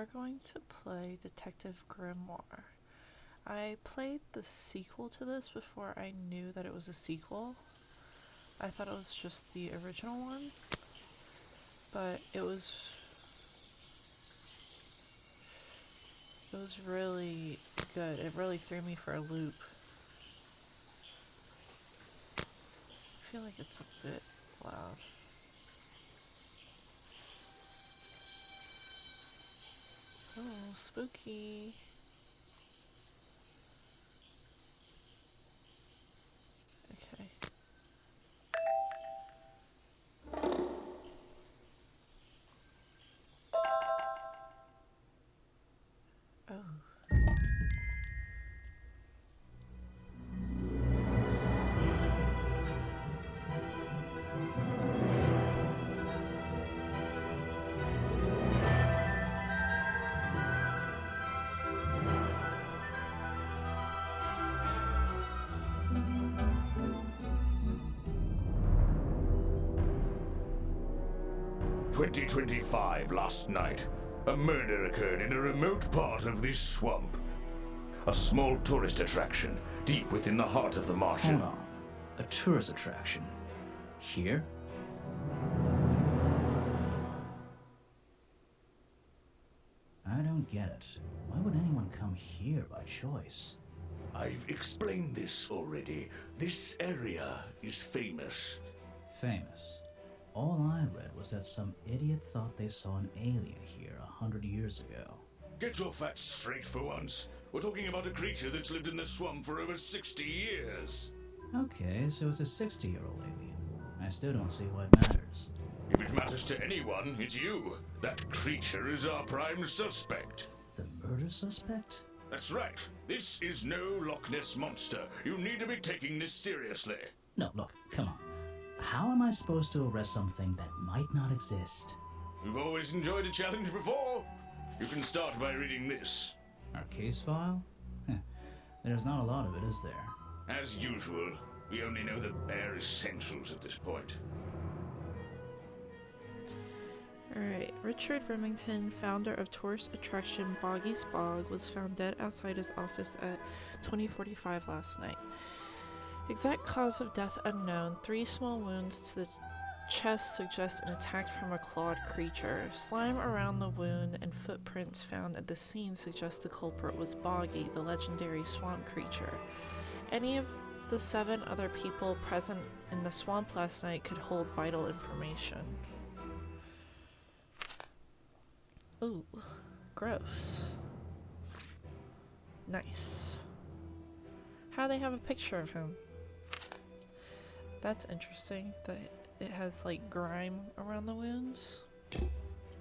we're going to play Detective Grimoire. I played the sequel to this before I knew that it was a sequel. I thought it was just the original one, but it was really good. It really threw me for a loop. I feel like it's a bit loud. Oh, spooky. Okay. Oh. 2025 last night. A murder occurred in a remote part of this swamp. A small tourist attraction, deep within the heart of the marshland. Hold on. A tourist attraction? Here? I don't get it. Why would anyone come here by choice? I've explained this already. This area is famous. Famous. All I read was that some idiot thought they saw an alien here 100 years ago. Get your facts straight for once. We're talking about a creature that's lived in the swamp for over 60 years. Okay, so it's a 60-year-old alien. I still don't see why it matters. If it matters to anyone, it's you. That creature is our prime suspect. The murder suspect? That's right. This is no Loch Ness monster. You need to be taking this seriously. No, look, come on. How am I supposed to arrest something that might not exist? You've always enjoyed a challenge before. You can start by reading this. Our case file? There's not a lot of it, is there? As usual, we only know the bare essentials at this point. Alright, Richard Remington, founder of tourist attraction Boggy's Bog, was found dead outside his office at 20:45 last night. Exact cause of death unknown. 3 small wounds to the chest suggest an attack from a clawed creature. Slime around the wound and footprints found at the scene suggest the culprit was Boggy, the legendary swamp creature. Any of the 7 other people present in the swamp last night could hold vital information. Ooh, gross. Nice. How do they have a picture of him? That's interesting that it has like grime around the wounds.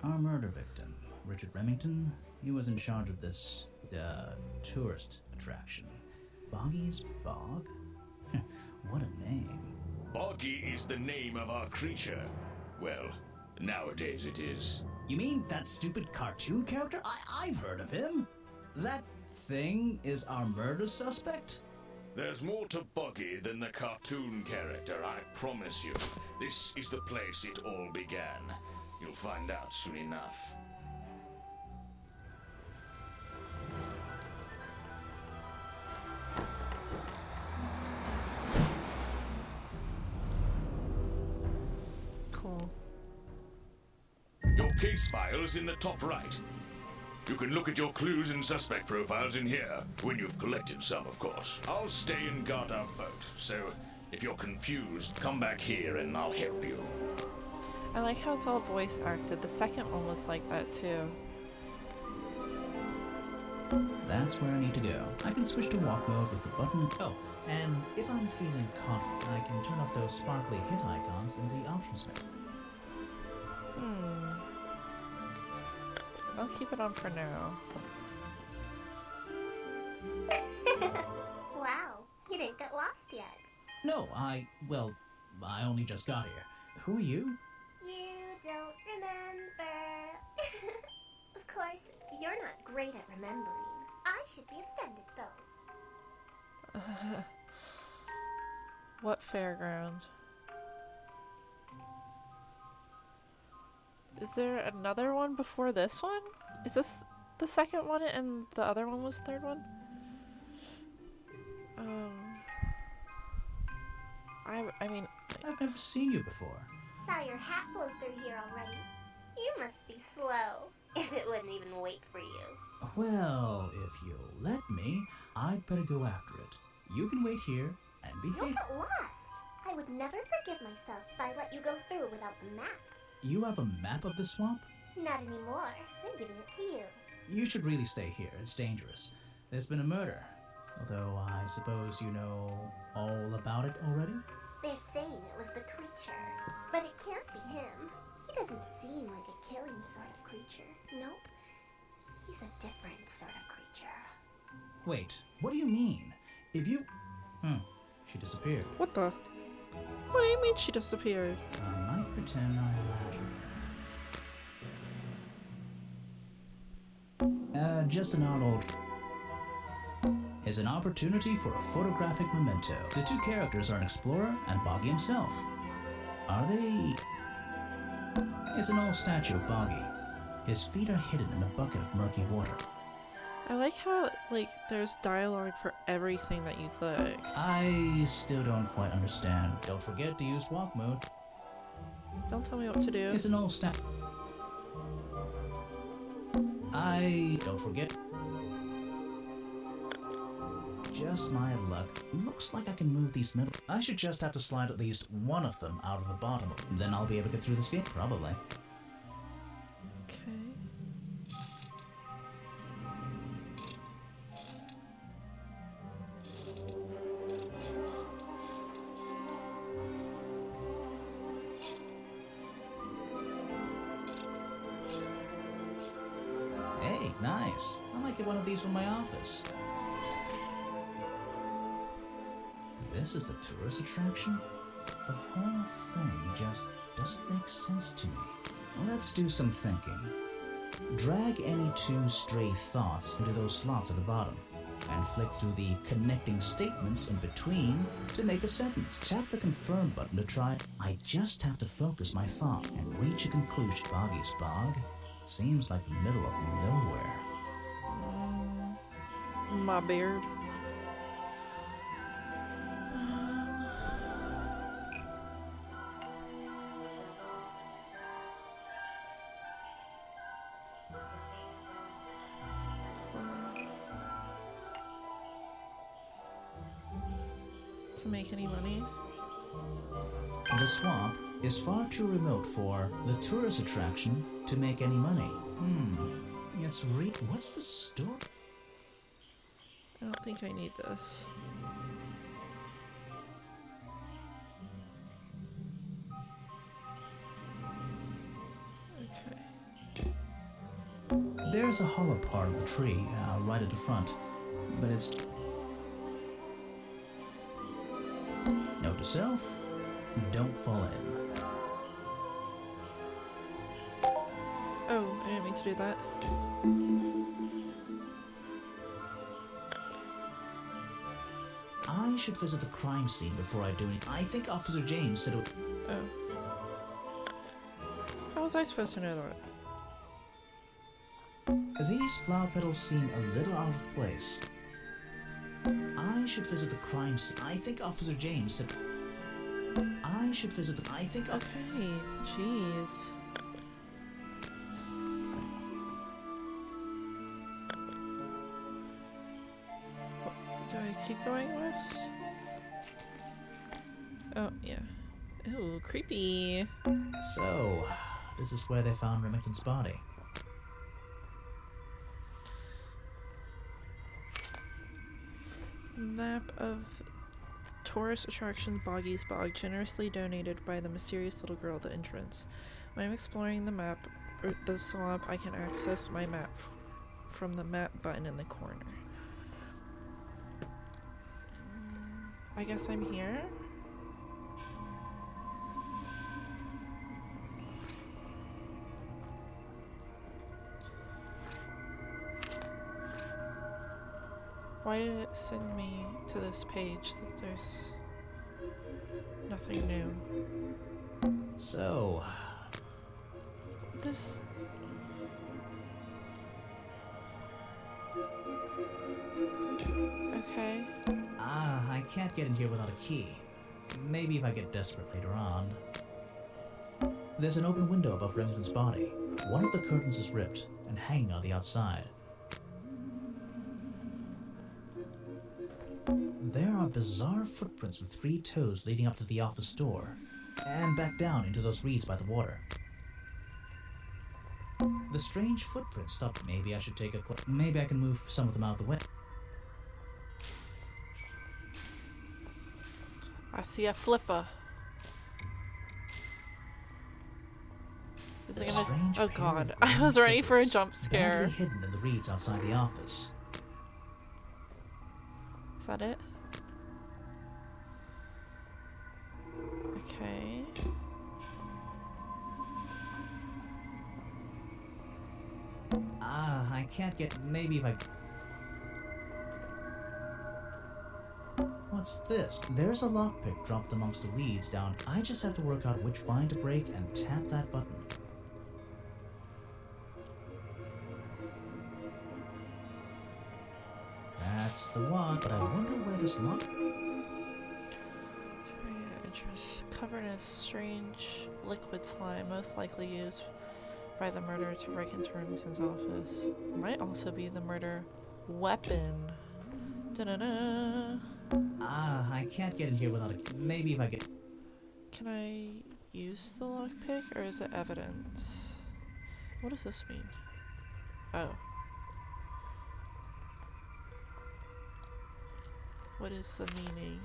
Our murder victim, Richard Remington, he was in charge of this, tourist attraction. Boggy's Bog? What a name. Boggy is the name of our creature. Well, nowadays it is. You mean that stupid cartoon character? I've heard of him. That thing is our murder suspect? There's more to Boggy than the cartoon character, I promise you. This is the place it all began. You'll find out soon enough. Cool. Your case file is in the top right. You can look at your clues and suspect profiles in here, when you've collected some, of course. I'll stay and guard our boat, so if you're confused, come back here and I'll help you. I like how it's all voice acted. The second one was like that too. That's where I need to go. I can switch to walk mode with the button. Oh, and if I'm feeling confident, I can turn off those sparkly hit icons in the options menu. I'll keep it on for now. Wow, you didn't get lost yet. No, I only just got here. Who are you? You don't remember. Of course, you're not great at remembering. I should be offended, though. What fairground? Is there another one before this one? Is this the second one and the other one was the third one? I mean, I've never seen you before. Saw your hat blow through here already. You must be slow. If it wouldn't even wait for you. Well, if you'll let me, I'd better go after it. You can wait here and You'll behave. get lost. I would never forgive myself if I let you go through without the map. You have a map of the swamp? Not anymore. I'm giving it to you. You should really stay here. It's dangerous. There's been a murder. Although I suppose you know all about it already? They're saying it was the creature, but it can't be him. He doesn't seem like a killing sort of creature. Nope. He's a different sort of creature. Wait, what do you mean? If you... she disappeared. what the? What do you mean she disappeared? I might pretend I imagine. Just an odd old... is an opportunity for a photographic memento. The two characters are an explorer and Boggy himself. Are they... It's an old statue of Boggy. His feet are hidden in a bucket of murky water. I like how, like, there's dialogue for everything that you click. I still don't quite understand. Don't forget to use walk mode. Don't tell me what to do. It's an old statue. Don't forget. Just my luck. Looks like I can move these middle. I should just have to slide at least one of them out of the bottom. Then I'll be able to get through this gate, probably. Okay. Hey, nice. I might get one of these from my office. This is the tourist attraction? The whole thing just doesn't make sense to me. Let's do some thinking. Drag any two stray thoughts into those slots at the bottom, and flick through the connecting statements in between to make a sentence. Tap the confirm button to try. I just have to focus my thought and reach a conclusion. Boggy's Bog seems like the middle of nowhere. My beard. To make any money. The swamp is far too remote for the tourist attraction to make any money. It's what's the story? I don't think I need this. Okay. There's a hollow part of the tree right at the front, but it's... Note to self, don't fall in. Oh, I didn't mean to do that. I should visit the crime scene before I do anything. I think Officer James said it would... Oh. How was I supposed to know that? These flower petals seem a little out of place. I should visit the crime scene. I think Officer James said... I should visit the... I think... Okay, jeez. Do I keep going west? Oh, yeah. Ooh, creepy. So, this is where they found Remington's body. Map of tourist attraction Boggy's Bog, generously donated by the mysterious little girl at the entrance. When I'm exploring the map, or the swamp, I can access my map from the map button in the corner. I guess I'm here? Why did it send me to this page that there's nothing new? So... This... Okay. I can't get in here without a key. Maybe if I get desperate later on. There's an open window above Remington's body. One of the curtains is ripped and hanging on the outside. There are bizarre footprints with 3 toes leading up to the office door, and back down into those reeds by the water. The strange footprints stop. Maybe I should take a maybe I can move some of them out of the way. I see a flipper. Is it gonna? Strange Oh pair god, of I was ready for a flippers jump scare. badly hidden in the reeds outside the office. Is that it? Okay. I can't get. Maybe if I. What's this? There's a lockpick dropped amongst the weeds down. I just have to work out which vine to break and tap that button. That's the one, but I wonder where this lock. Just covered in a strange liquid slime, most likely used by the murderer to break into Remington's office. Might also be the murder weapon. Da-da-da. I can't get in here without a. Maybe if I get. Can I use the lockpick, or is it evidence? What does this mean? Oh. What is the meaning?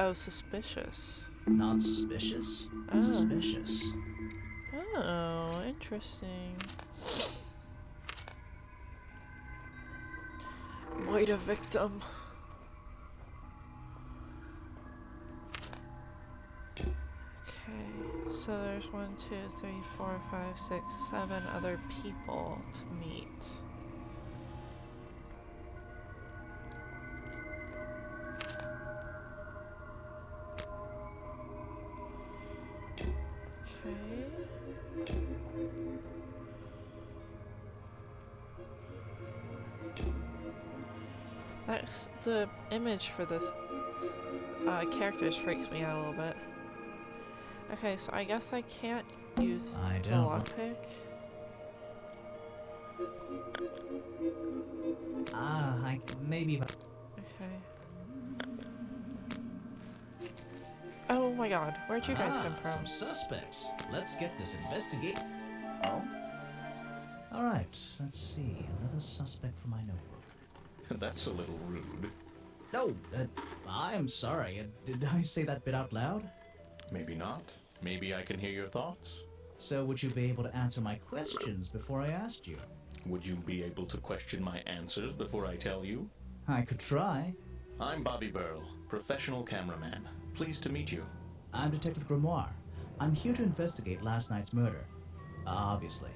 Oh, suspicious. Not suspicious? Oh. Suspicious. Oh, interesting. Void a victim. Okay, so there's 1, 2, 3, 4, 5, 6, 7 other people to meet. That's the image for this characters freaks me out a little bit. Okay, so I guess I can't use the lockpick. Maybe if I. Okay. Oh my god, where'd you guys come from? Some suspects. Let's get this investigate. Oh? Alright, let's see. Another suspect for my notebook. That's a little rude. Oh, I'm sorry. Did I say that bit out loud? Maybe not. Maybe I can hear your thoughts. So would you be able to answer my questions before I asked you? Would you be able to question my answers before I tell you? I could try. I'm Bobby Burl, professional cameraman. Pleased to meet you. I'm Detective Grimoire. I'm here to investigate last night's murder. Obviously.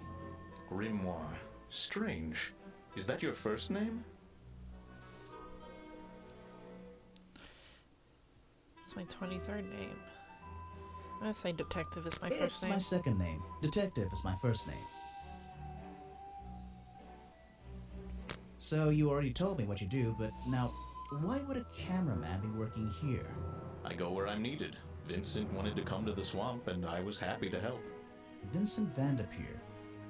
Grimoire. Strange. Is that your first name? It's my 23rd name. I'm gonna say Detective is my first It's name. my second name. Detective is my first name. So you already told me what you do, but now, why would a cameraman be working here? I go where I'm needed. Vincent wanted to come to the swamp, and I was happy to help. Vincent Vanderpeer.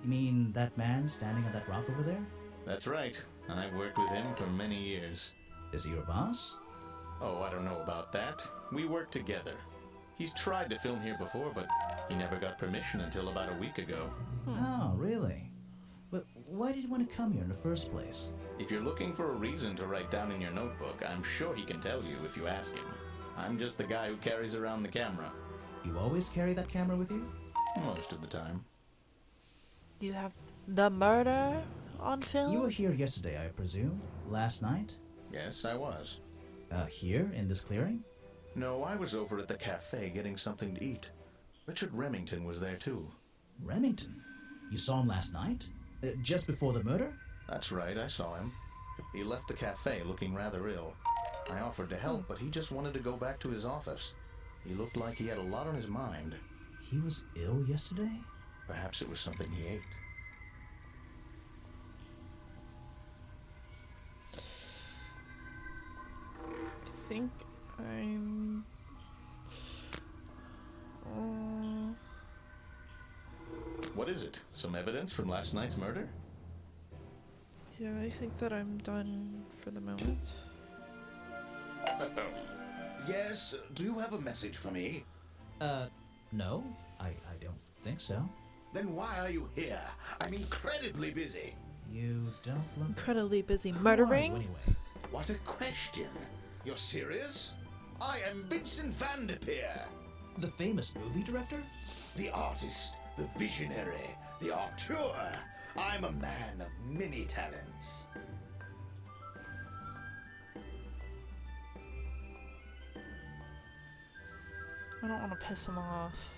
You mean that man standing on that rock over there? That's right. I've worked with him for many years. Is he your boss? Oh, I don't know about that. We work together. He's tried to film here before, but he never got permission until about a week ago. Oh, really? But why did you want to come here in the first place? If you're looking for a reason to write down in your notebook, I'm sure he can tell you if you ask him. I'm just the guy who carries around the camera. You always carry that camera with you? Most of the time. You have the murder on film? You were here yesterday, I presume? Last night? Yes, I was. Here, in this clearing? No, I was over at the cafe getting something to eat. Richard Remington was there too. Remington? You saw him last night? Just before the murder? That's right, I saw him. He left the cafe looking rather ill. I offered to help, but he just wanted to go back to his office. He looked like he had a lot on his mind. He was ill yesterday? Perhaps it was something he ate. think I'm... What is it? Some evidence from last night's murder? Yeah, I think that I'm done for the moment. Yes, do you have a message for me? No, I don't think so. Then why are you here? I'm incredibly busy. You don't look... Incredibly busy Who are you, murdering? anyway? What a question. You're serious? I am Vincent van der Peer. The famous movie director? The artist, the visionary, the auteur. I'm a man of many talents. I don't want to piss him off.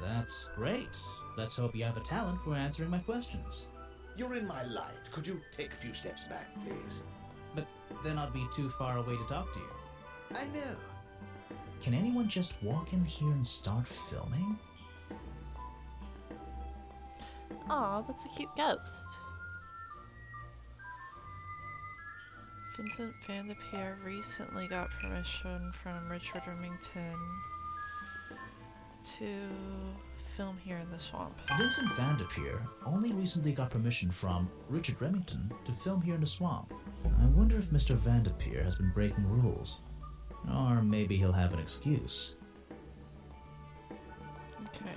That's great. Let's hope you have a talent for answering my questions. You're in my light. Could you take a few steps back, please? But then I'd be too far away to talk to you. I know. Can anyone just walk in here and start filming? Aw, that's a cute ghost. Vincent van der Peer recently got permission from Richard Remington to film here in the swamp. Vincent van der Peer only recently got permission from Richard Remington to film here in the swamp. I wonder if Mr. Van der Peer has been breaking rules. Or maybe he'll have an excuse. Okay.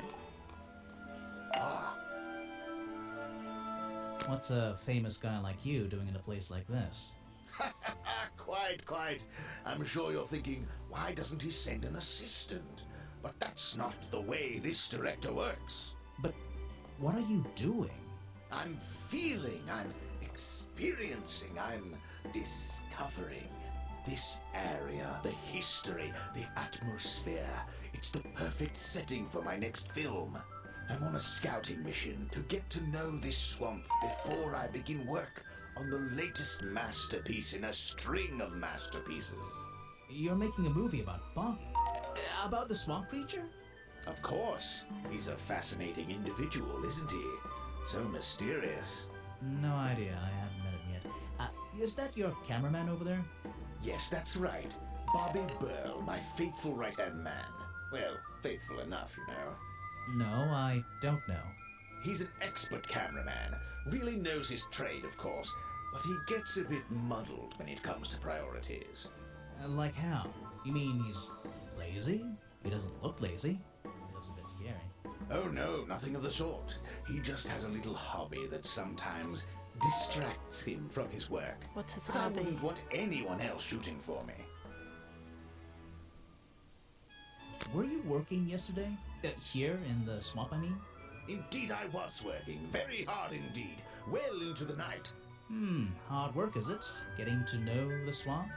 What's a famous guy like you doing in a place like this? Quite. I'm sure you're thinking, why doesn't he send an assistant? But that's not the way this director works. But what are you doing? I'm feeling, I'm experiencing, I'm discovering. This area, the history, the atmosphere, it's the perfect setting for my next film. I'm on a scouting mission to get to know this swamp before I begin work on the latest masterpiece in a string of masterpieces. You're making a movie about Boggy? About the swamp creature? Of course. He's a fascinating individual, isn't he? So mysterious. No idea, I haven't met him yet. Is that your cameraman over there? Yes, that's right. Bobby Burl, my faithful right-hand man. Well, faithful enough, you know. No, I don't know. He's an expert cameraman. Really knows his trade, of course. But he gets a bit muddled when it comes to priorities. Like how? You mean he's lazy? He doesn't look lazy. He looks a bit scary. Oh no, nothing of the sort. He just has a little hobby that sometimes distracts him from his work. What's his But I hobby? wouldn't want anyone else shooting for me. Were you working yesterday? Here in the swamp, I mean? Indeed, I was working very hard indeed, well into the night. Hard work, is it? Getting to know the swamp?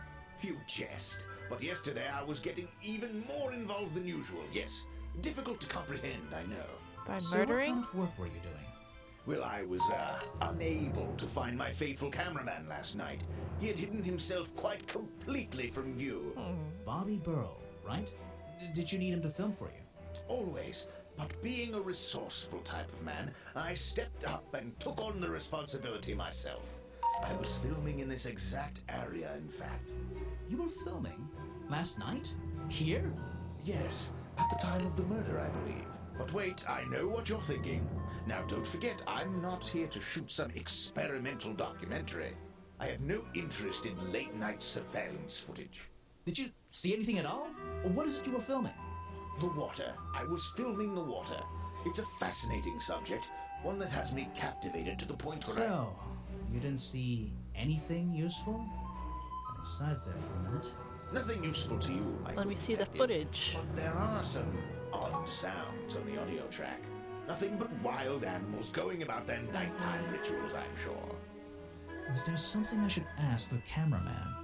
You jest, but yesterday I was getting even more involved than usual. Yes, difficult to comprehend, I know. By So murdering? what kind of work were you doing? Well, I was unable to find my faithful cameraman last night. He had hidden himself quite completely from view. Bobby Burl, right? Did you need him to film for you? Always. But being a resourceful type of man, I stepped up and took on the responsibility myself. I was filming in this exact area, in fact. You were filming? Last night? Here? Yes, at the time of the murder, I believe. But wait, I know what you're thinking. Now, don't forget, I'm not here to shoot some experimental documentary. I have no interest in late-night surveillance footage. Did you see anything at all? Or what is it you were filming? The water. I was filming the water. It's a fascinating subject, one that has me captivated to the point where So, you didn't see anything useful? I sighed there for a minute. Nothing useful to you, my Let me good see the detective. footage. But there are some odd sounds on the audio track. Nothing but wild animals going about their nighttime rituals, I'm sure. Is there something I should ask the cameraman?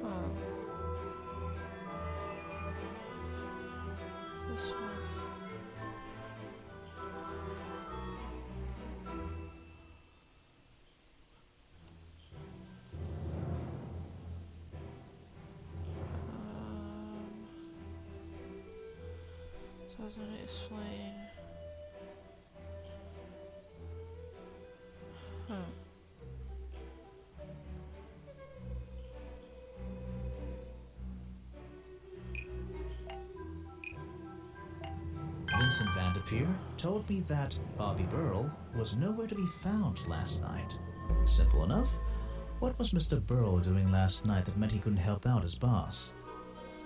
Huh. This one. Doesn't explain. Huh. Vincent Vanderpeer told me that Bobby Burrell was nowhere to be found last night. Simple enough. What was Mr. Burrell doing last night that meant he couldn't help out his boss?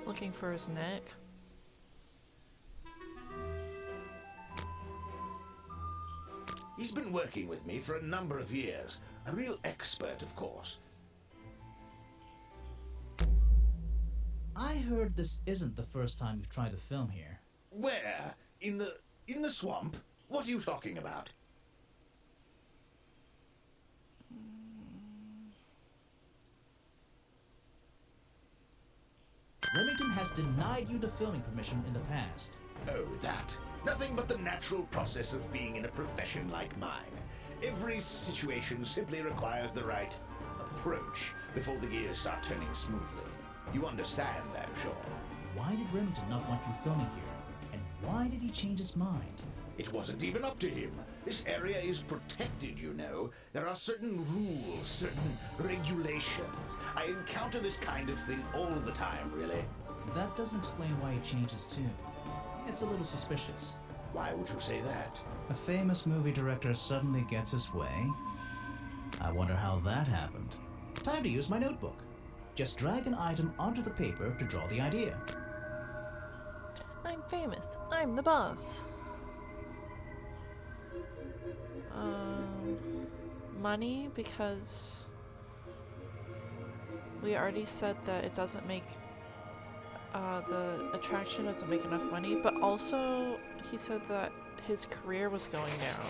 Looking for his neck. He's been working with me for a number of years. A real expert, of course. I heard this isn't the first time you've tried to film here. Where? In the swamp? What are you talking about? Remington has denied you the filming permission in the past. Oh, that. Nothing but the natural process of being in a profession like mine. Every situation simply requires the right approach before the gears start turning smoothly. You understand, I'm sure. Why did Remington not want you filming here? And why did he change his mind? It wasn't even up to him. This area is protected, you know. There are certain rules, certain regulations. I encounter this kind of thing all the time, really. That doesn't explain why he changed his tune. It's a little suspicious. Why would you say that? A famous movie director suddenly gets his way? I wonder how that happened. Time to use my notebook. Just drag an item onto the paper to draw the idea. I'm famous. I'm the boss. Money, because we already said that it doesn't make the attraction doesn't make enough money, but also he said that his career was going down.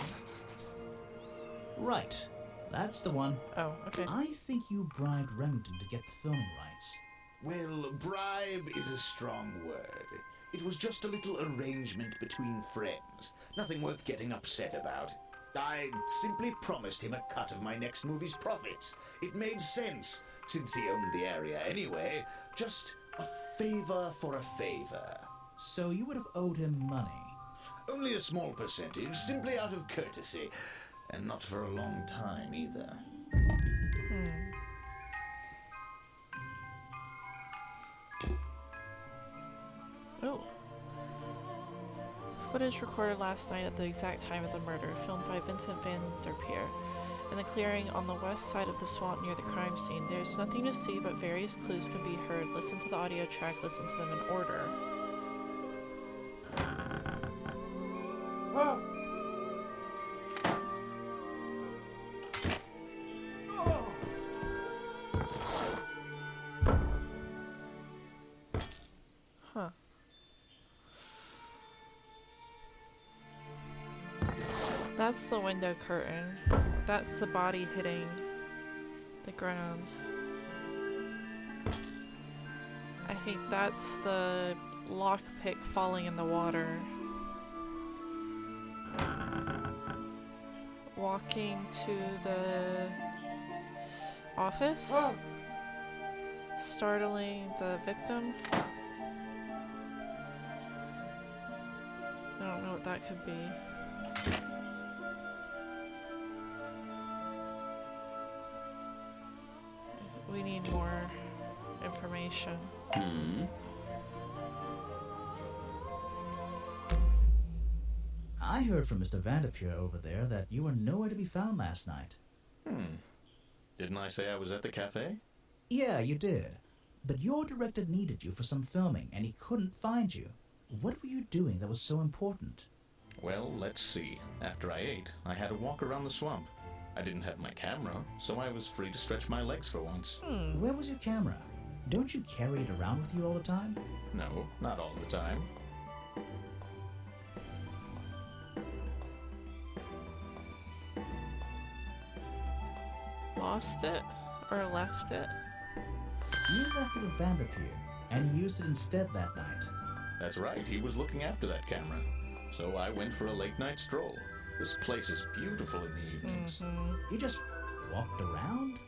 Right. That's the one. Oh, okay. I think you bribed Remington to get the filming rights. Well, bribe is a strong word. It was just a little arrangement between friends. Nothing worth getting upset about. I simply promised him a cut of my next movie's profits. It made sense, since he owned the area anyway. Just a favor for a favor. So you would have owed him money. Only a small percentage, simply out of courtesy. And not for a long time, either. Oh. Footage recorded last night at the exact time of the murder, filmed by Vincent Vanderpeer. In the clearing on the west side of the swamp near the crime scene, there's nothing to see, but various clues can be heard. Listen to the audio track, listen to them in order. Huh. That's the window curtain. That's the body hitting the ground. I think that's the lockpick falling in the water. Walking to the office. Startling the victim. I don't know what that could be. We need more information. I heard from Mr. Vanderpeer over there that you were nowhere to be found last night. Didn't I say I was at the cafe? Yeah, you did. But your director needed you for some filming, and he couldn't find you. What were you doing that was so important? Well, let's see. After I ate, I had a walk around the swamp. I didn't have my camera, so I was free to stretch my legs for once. Where was your camera? Don't you carry it around with you all the time? No, not all the time. Lost it? Or left it? You left it with Vanderpeer, and he used it instead that night. That's right, he was looking after that camera. So I went for a late-night stroll. This place is beautiful in the evenings. You just walked around?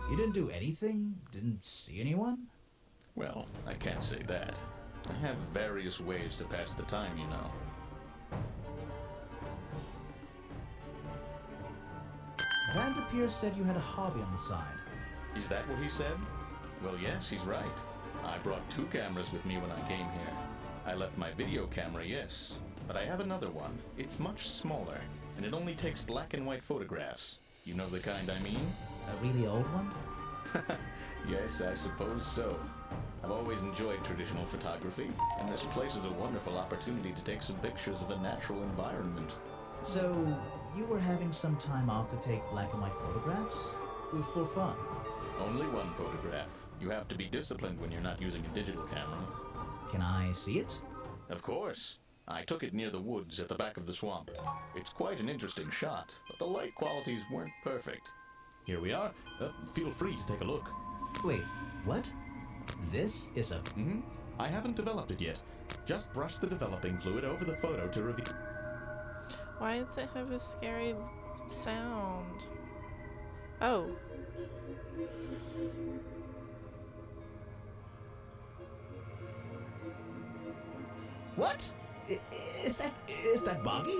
You didn't do anything? Didn't see anyone? Well, I can't say that. I have various ways to pass the time, you know. Vander Pierce said you had a hobby on the side. Is that what he said? Well, yes, he's right. I brought 2 cameras with me when I came here. I left my video camera, yes, but I have another one. It's much smaller, and it only takes black and white photographs. You know the kind I mean? A really old one? Yes, I suppose so. I've always enjoyed traditional photography, and this place is a wonderful opportunity to take some pictures of a natural environment. So, you were having some time off to take black and white photographs? For fun? Only one photograph. You have to be disciplined when you're not using a digital camera. Can I see it? Of course. I took it near the woods at the back of the swamp. It's quite an interesting shot, but the light qualities weren't perfect. Here we are. Feel free to take a look. Wait, what? This is a... I haven't developed it yet. Just brush the developing fluid over the photo to reveal... Why does it have a scary sound? Oh. What? Is that Boggy?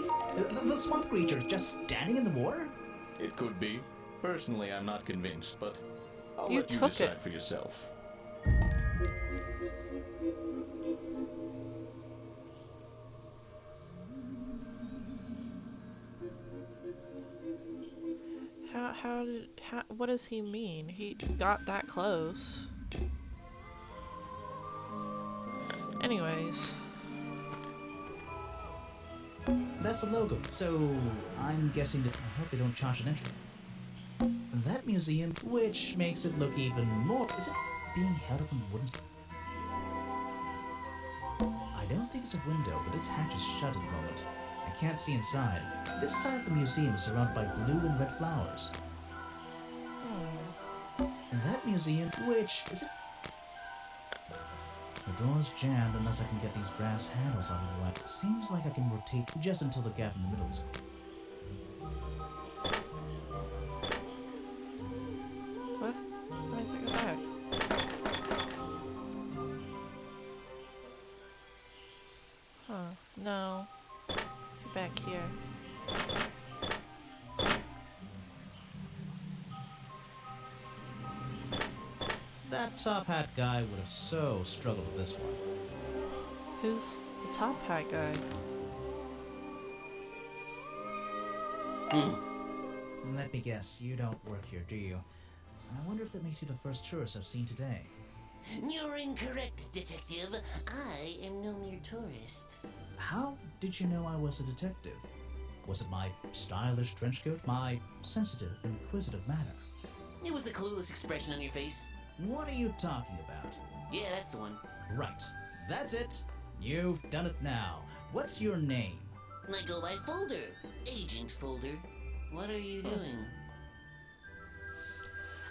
The swamp creature just standing in the water? It could be. Personally, I'm not convinced, but I'll You let you took decide it. for yourself. What does he mean? He got that close. Anyways. That's the logo. So, I'm guessing that... I hope they don't charge an entry. That museum, which makes it look even more... Is it being held up on wooden... I don't think it's a window, but this hatch is shut at the moment. I can't see inside. This side of the museum is surrounded by blue and red flowers. And that museum, which... Is it... The door's jammed unless I can get these brass handles out of the way. Seems like I can rotate just until the gap in the middle is... What? Why does it go back? Huh. No. Get back here. That top hat guy would have so struggled with this one. Who's the top hat guy? Let me guess, you don't work here, do you? I wonder if that makes you the first tourist I've seen today. You're incorrect, detective. I am no mere tourist. How did you know I was a detective? Was it my stylish trench coat? My sensitive, inquisitive manner? It was the clueless expression on your face. What are you talking about? Yeah, that's the one. Right. That's it. You've done it now. What's your name? I go by Folder. Agent Folder. What are you doing?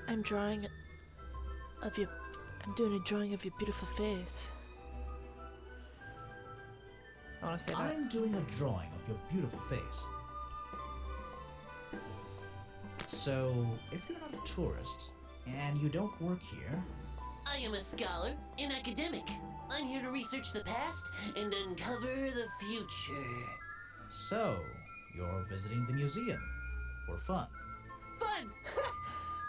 I'm drawing of your... I'm doing a drawing of your beautiful face. I want to say that. I'm doing a drawing of your beautiful face. So, if you're not a tourist, and you don't work here... I am a scholar, an academic. I'm here to research the past and uncover the future. So, you're visiting the museum for fun. Fun!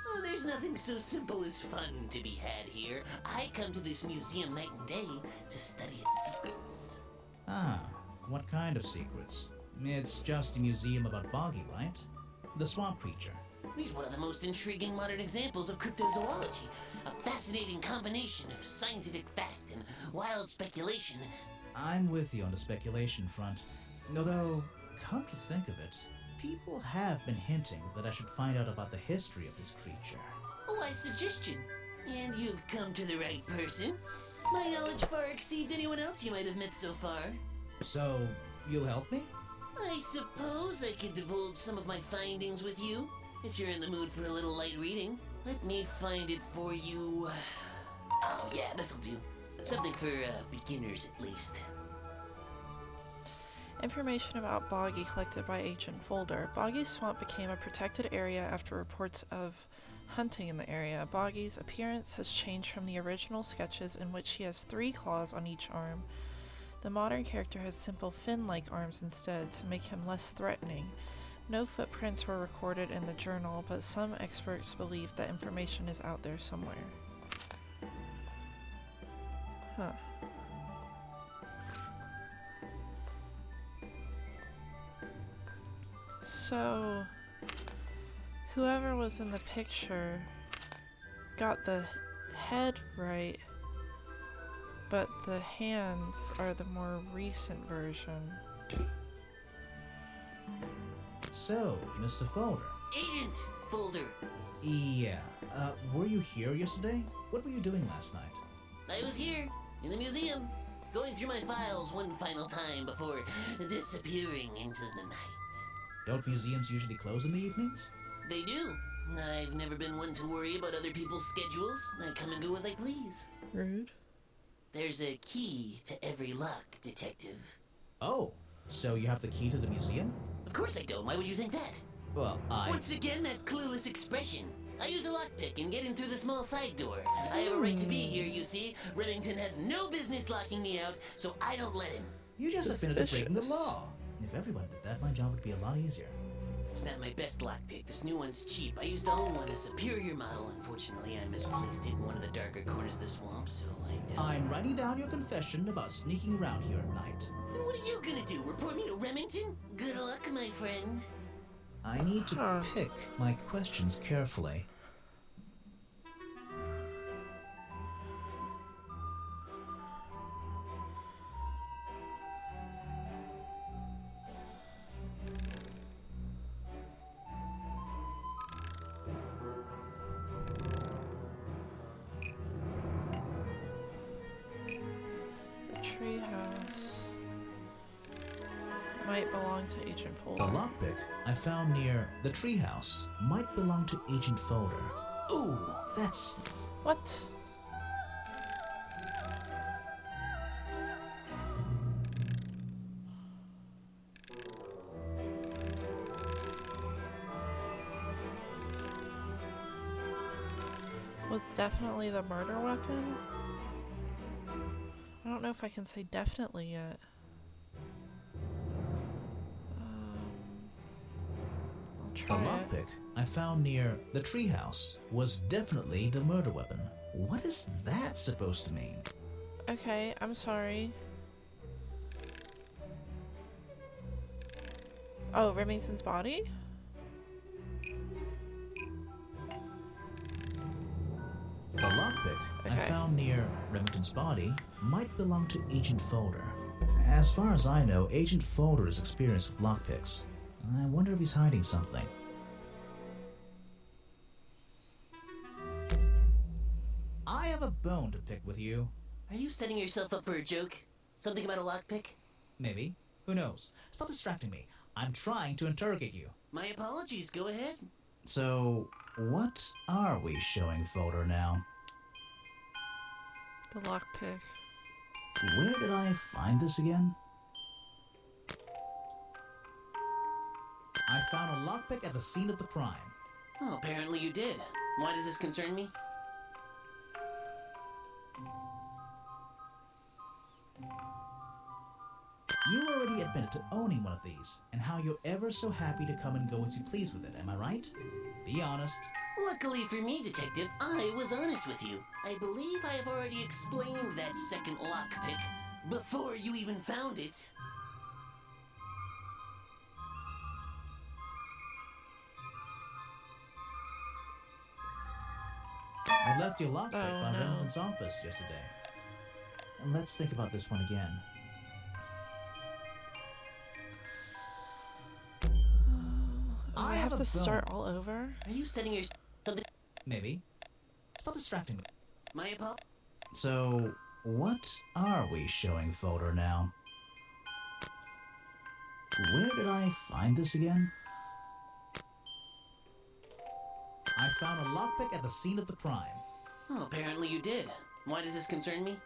Oh, there's nothing so simple as fun to be had here. I come to this museum night and day to study its secrets. Ah, what kind of secrets? It's just a museum about Boggy, right? The swamp creature. He's one of the most intriguing modern examples of cryptozoology. A fascinating combination of scientific fact and wild speculation. I'm with you on the speculation front. Although, come to think of it, people have been hinting that I should find out about the history of this creature. A wise suggestion. And you've come to the right person. My knowledge far exceeds anyone else you might have met so far. So, you'll help me? I suppose I could divulge some of my findings with you, if you're in the mood for a little light reading. Let me find it for you. Oh yeah, this'll do. Something for beginners at least. Information about Boggy collected by Agent Folder. Boggy's swamp became a protected area after reports of hunting in the area. Boggy's appearance has changed from the original sketches in which he has 3 claws on each arm. The modern character has simple fin-like arms instead to make him less threatening. No footprints were recorded in the journal, but some experts believe that information is out there somewhere. Huh. So, whoever was in the picture got the head right, but the hands are the more recent version. So, Mr. Folder. Agent Folder. Yeah, were you here yesterday? What were you doing last night? I was here, in the museum, going through my files one final time before disappearing into the night. Don't museums usually close in the evenings? They do. I've never been one to worry about other people's schedules. I come and go as I please. Rude. There's a key to every lock, Detective. Oh, so you have the key to the museum? Of course I don't. Why would you think that? Well, Once again, that clueless expression. I use a lockpick and get in through the small side door. I have a right to be here, you see. Remington has no business locking me out, so I don't let him. You just admitted to breaking the Suspicious. law. If everyone did that, my job would be a lot easier. It's not my best lockpick. This new one's cheap. I used to own one, a superior model. Unfortunately, I misplaced it in one of the darker corners of the swamp, so I'm writing down your confession about sneaking around here at night. And what are you gonna do? Report me to Remington? Good luck, my friend. I need to pick my questions carefully. Treehouse might belong to Agent The Folder. lockpick I found near the treehouse might belong to Agent Folder. Ooh, that's... What? Was definitely the murder weapon? I don't know if I can say definitely yet. I'll The try it. lockpick I found near the treehouse was definitely the murder weapon. What is that supposed to mean? Okay, I'm sorry. Oh, Remington's body? The lockpick I Okay. found near Remington's body might belong to Agent Folder. As far as I know, Agent Folder is experienced with lockpicks. I wonder if he's hiding something. I have a bone to pick with you. Are you setting yourself up for a joke? Something about a lockpick? Maybe. Who knows? Stop distracting me. I'm trying to interrogate you. My apologies. Go ahead. So, what are we showing Folder now? The lockpick. Where did I find this again? I found a lockpick at the scene of the crime. Oh, apparently you did. Why does this concern me? You already admitted to owning one of these, and how you're ever so happy to come and go as you please with it, am I right? Be honest. Luckily for me, Detective, I was honest with you. I believe I have already explained that second lockpick before you even found it. You left your lockpick Oh, by no. Remington's office yesterday. And let's think about this one again. I have to start all over? Are you setting your something? Maybe. Stop distracting me. My apologies. So, what are we showing Folder now? Where did I find this again? I found a lockpick at the scene of the crime. Oh, apparently you did. Why does this concern me?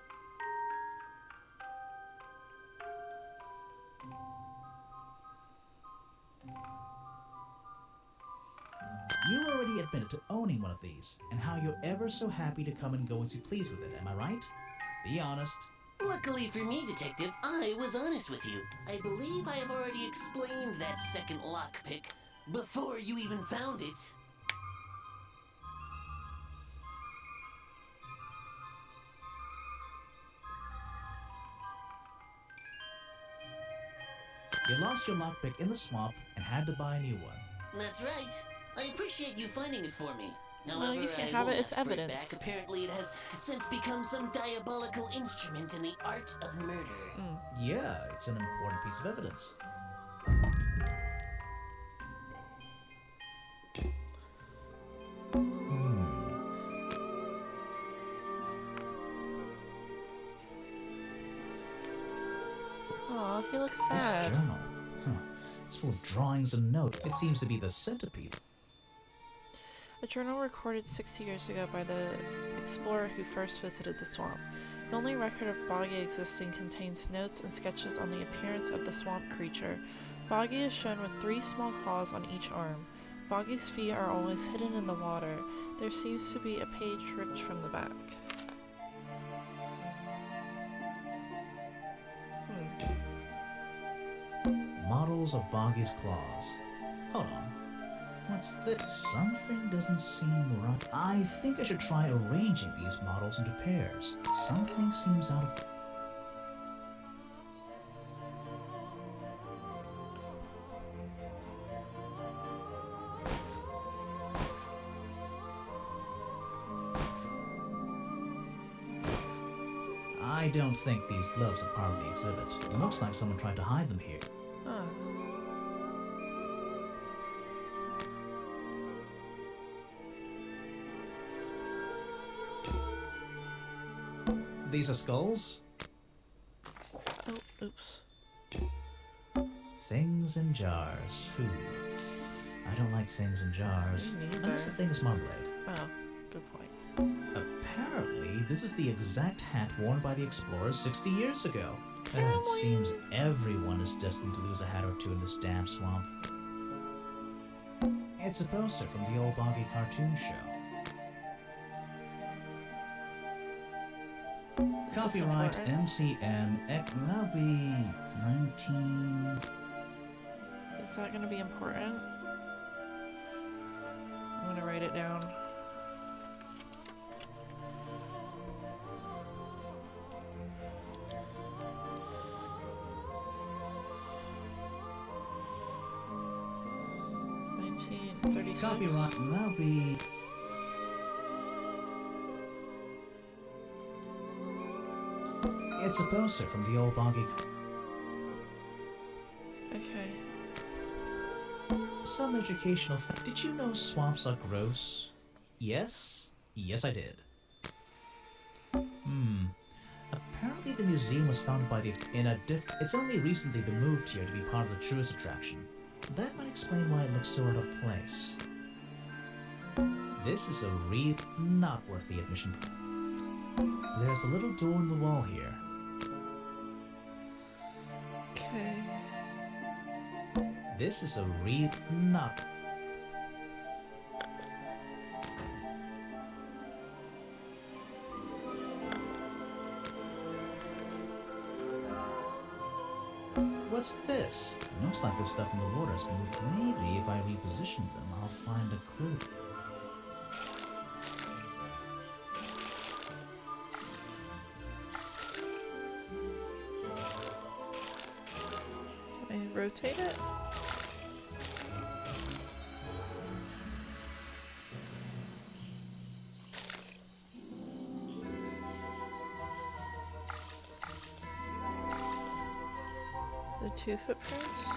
You already admitted to owning one of these, and how you're ever so happy to come and go as you please with it, am I right? Be honest. Luckily for me, Detective, I was honest with you. I believe I have already explained that second lockpick before you even found it. You lost your lockpick in the swamp and had to buy a new one. That's right. I appreciate you finding it for me. Well, you can I have won't it, it's ask for evidence. back. Apparently, it has since become some diabolical instrument in the art of murder. Yeah, it's an important piece of evidence. Aw, he looks This sad. journal, it's full of drawings and notes. It seems to be the centerpiece. A journal recorded 60 years ago by the explorer who first visited the swamp. The only record of Boggy existing contains notes and sketches on the appearance of the swamp creature. Boggy is shown with 3 small claws on each arm. Boggy's feet are always hidden in the water. There seems to be a page ripped from the back. Models of Boggy's claws. Hold on. What's this? Something doesn't seem right. I think I should try arranging these models into pairs. Something seems out of... I don't think these gloves are part of the exhibit. It looks like someone tried to hide them here. Huh. These are skulls? Oh, oops. Things in jars. Ooh. I don't like things in jars. Me neither. Unless the thing is marmalade. Oh, good point. Apparently, this is the exact hat worn by the explorers 60 years ago. It Apparently. seems everyone is destined to lose a hat or two in this damn swamp. It's a poster from the old Boggy cartoon show. Is this Copyright important? MCM. That'll be 19... Is that gonna be important? I'm gonna write it down. Copyright. That'll be... It's a poster from the old Boggy... Okay. Some educational Did you know swamps are gross? Yes? Yes, I did. Apparently the museum was founded by the... It's only recently been moved here to be part of the tourist attraction. That might explain why it looks so out of place. This is a real... not worth the admission. There's a little door in the wall here. Okay. This is a real... not... What's this? Looks like the stuff in the water has been moved. Maybe if I reposition them, I'll find a clue. Can I rotate it? The 2 footprints?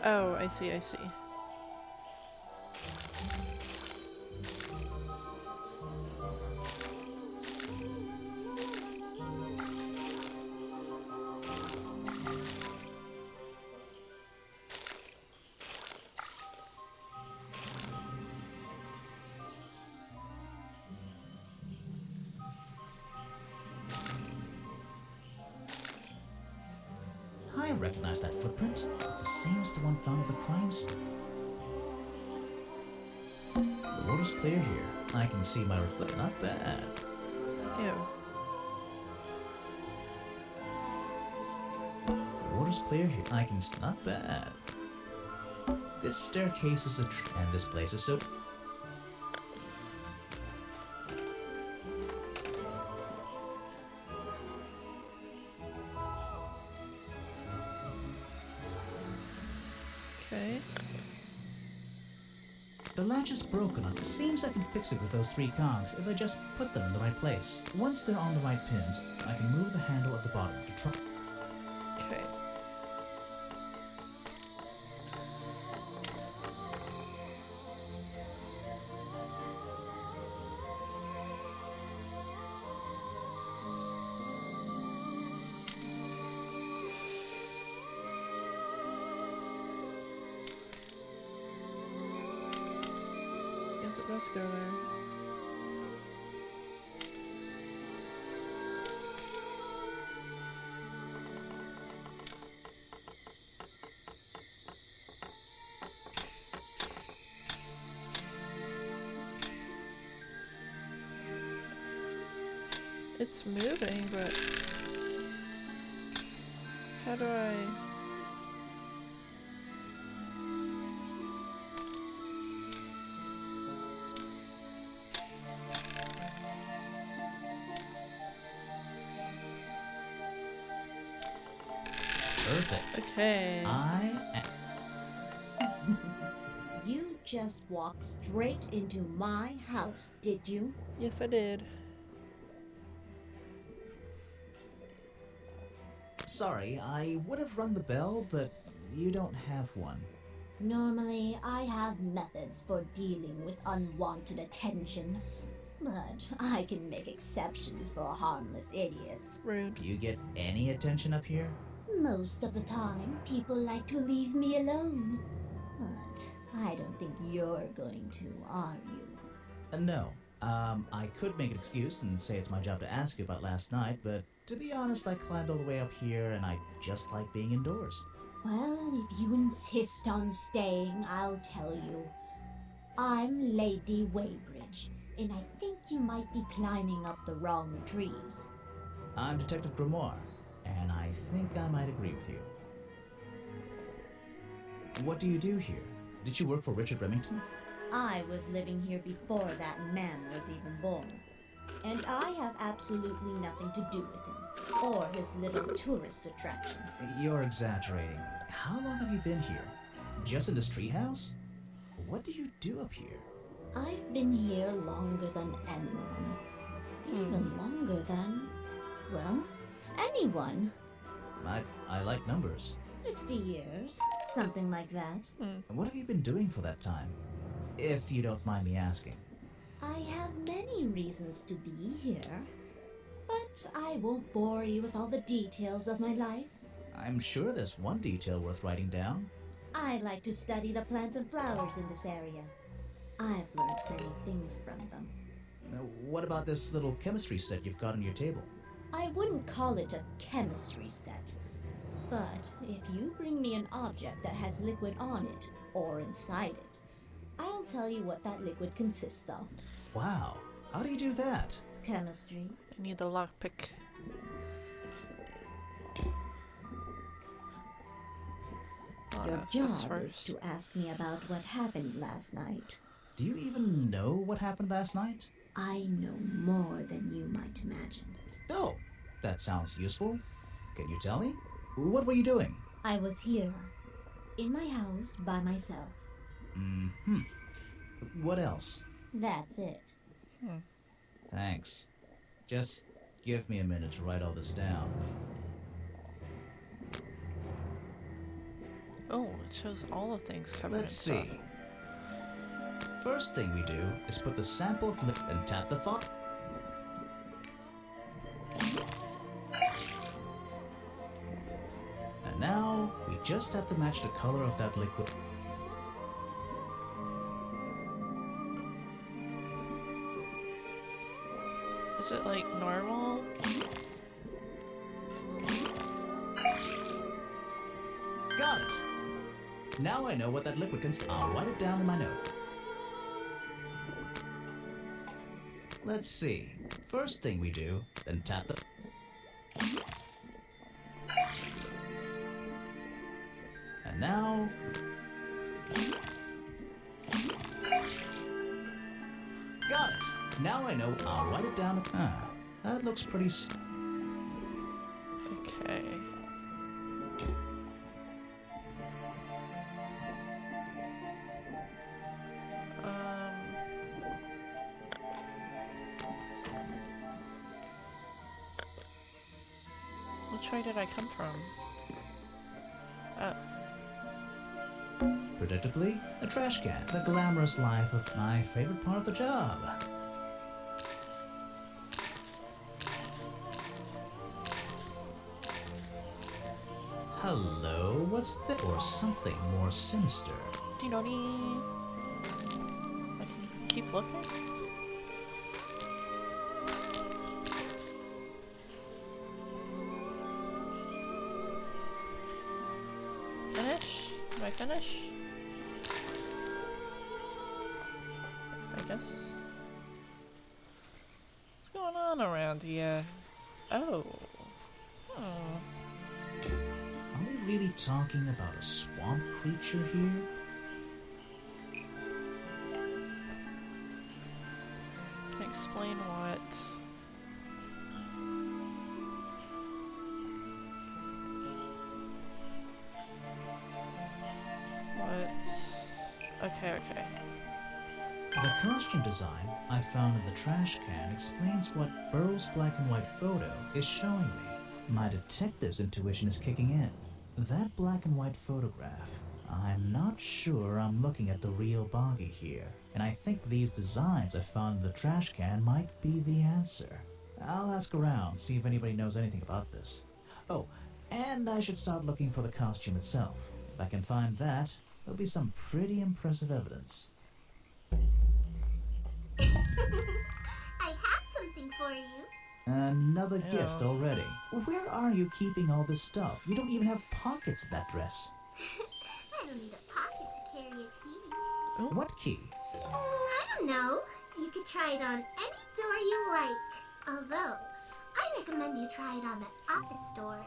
Oh, I see, I see. I recognize that footprint. It's the same as the one found at the crime scene. water's clear here. I can see my reflection. Not bad. Ew. The water's clear here. I can see. Not bad. This staircase is and this place is so. Okay. The latch is broken. It seems I can fix it with those 3 cogs if I just put them in the right place. Once they're on the right pins, I can move the handle at the bottom to try. Okay. Yes, it does go there. It's moving, but how do I? Perfect. Okay. You just walked straight into my house, did you? Yes, I did. Sorry, I would have rung the bell, but you don't have one. Normally, I have methods for dealing with unwanted attention. But I can make exceptions for harmless idiots. Rude. Do you get any attention up here? Most of the time, people like to leave me alone. But I don't think you're going to, are you? No. I could make an excuse and say it's my job to ask you about last night, but to be honest, I climbed all the way up here and I just like being indoors. Well, if you insist on staying, I'll tell you. I'm Lady Weybridge, and I think you might be climbing up the wrong trees. I'm Detective Grimoire, and I think I might agree with you. What do you do here? Did you work for Richard Remington? I was living here before that man was even born. And I have absolutely nothing to do with him, or his little tourist attraction. You're exaggerating. How long have you been here? Just in this treehouse? What do you do up here? I've been here longer than anyone. Even longer than, well, anyone. I like numbers. 60 years, something like that. What have you been doing for that time? If you don't mind me asking. I have many reasons to be here, but I won't bore you with all the details of my life. I'm sure there's one detail worth writing down. I like to study the plants and flowers in this area. I've learned many things from them. What about this little chemistry set you've got on your table? I wouldn't call it a chemistry set, but if you bring me an object that has liquid on it or inside it, I'll tell you what that liquid consists of. Wow, how do you do that? Chemistry. I need the lockpick. Your Ask this job is first. to ask me about what happened last night. Do you even know what happened last night? I know more than you might imagine. No. That sounds useful. Can you tell me? What were you doing? I was here, in my house, by myself. What else? That's it. Thanks. Just give me a minute to write all this down. Oh, it shows all the things covered Let's in see. First thing we do is put the sample of liquid and tap the faucet. And now we just have to match the color of that liquid. Is it like normal? Got it! Now I know what that liquid consists. I'll write it down in my note. Let's see. First thing we do, then tap the... And now... Got it! Now I know. I'll write it down. Ah, that looks pretty... Okay. Which way did I come from? Oh. Predictably, a trash can. The glamorous life of my favorite part of the job. Hello, what's this? Or something more sinister. Dee-do-dee. I can keep looking? Finish? Am I finished? I guess. What's going on around here? Oh. Hmm. Are we really talking about a swamp creature here? Can explain what? Okay. The costume design I found in the trash can explains what Burrow's black and white photo is showing me. My detective's intuition is kicking in. That black and white photograph, I'm not sure I'm looking at the real Boggy here, and I think these designs I found in the trash can might be the answer. I'll ask around, see if anybody knows anything about this. Oh, and I should start looking for the costume itself. If I can find that, there'll be some pretty impressive evidence. I have something for you. Another Yeah. gift already. Where are you keeping all this stuff? You don't even have pockets in that dress. I don't need a pocket to carry a key. What key? I don't know. You could try it on any door you like. Although, I recommend you try it on the office door.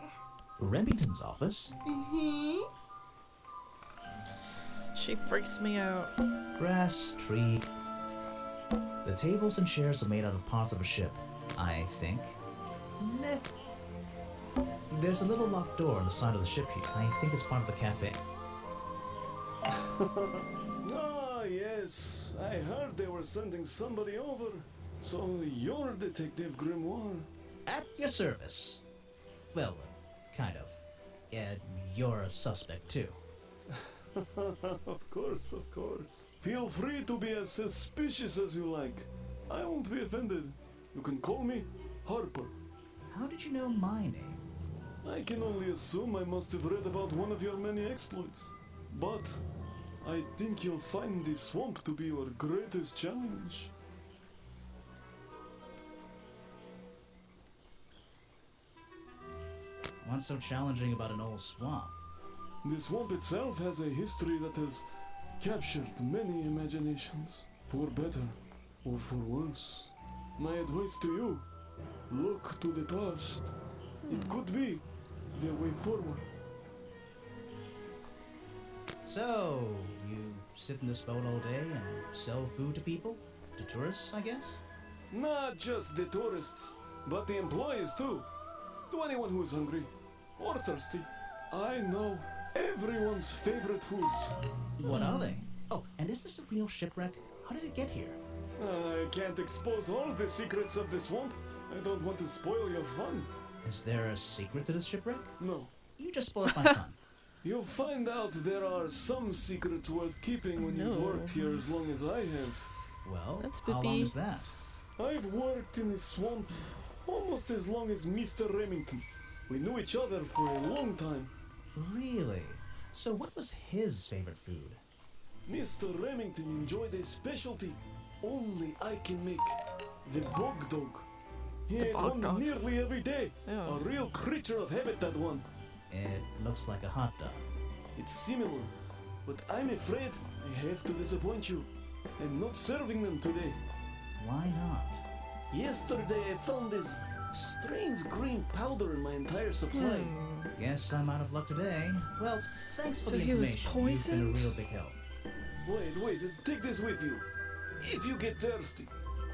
Remington's office? Mm-hmm. She freaks me out. Grass, tree. The tables and chairs are made out of parts of a ship, I think. Nah. There's a little locked door on the side of the ship here. I think it's part of the cafe. Ah, yes. I heard they were sending somebody over. So you're Detective Grimoire. At your service. Well, kind of. You're a suspect too. Of course, of course. Feel free to be as suspicious as you like. I won't be offended. You can call me Harper. How did you know my name? I can only assume I must have read about one of your many exploits. But I think you'll find the swamp to be your greatest challenge. What's so challenging about an old swamp? The swamp itself has a history that has captured many imaginations, for better or for worse. My advice to you, look to the past. It could be the way forward. So, you sit in this boat all day and sell food to people? To tourists, I guess? Not just the tourists, but the employees too. To anyone who is hungry or thirsty. I know everyone's favorite foods. What are they? Oh, and is this a real shipwreck? How did it get here? I can't expose all the secrets of the swamp. I don't want to spoil your fun. Is there a secret to this shipwreck? No. You just spoiled my fun. You'll find out there are some secrets worth keeping when you've No. worked here as long as I have. Well, That's how long spoopy. is that? I've worked in the swamp almost as long as Mr. Remington. We knew each other for a long time. Really? So what was his favorite food? Mr. Remington enjoyed a specialty only I can make. The bog dog. He ate bog one dog? nearly every day. Ew. A real creature of habit, that one. It looks like a hot dog. It's similar, but I'm afraid I have to disappoint you. I'm not serving them today. Why not? Yesterday I found this strange green powder in my entire supply. Guess I'm out of luck today. Well, thanks for So the he was information. poisoned? You've been a real big help. Wait, take this with you. If you get thirsty,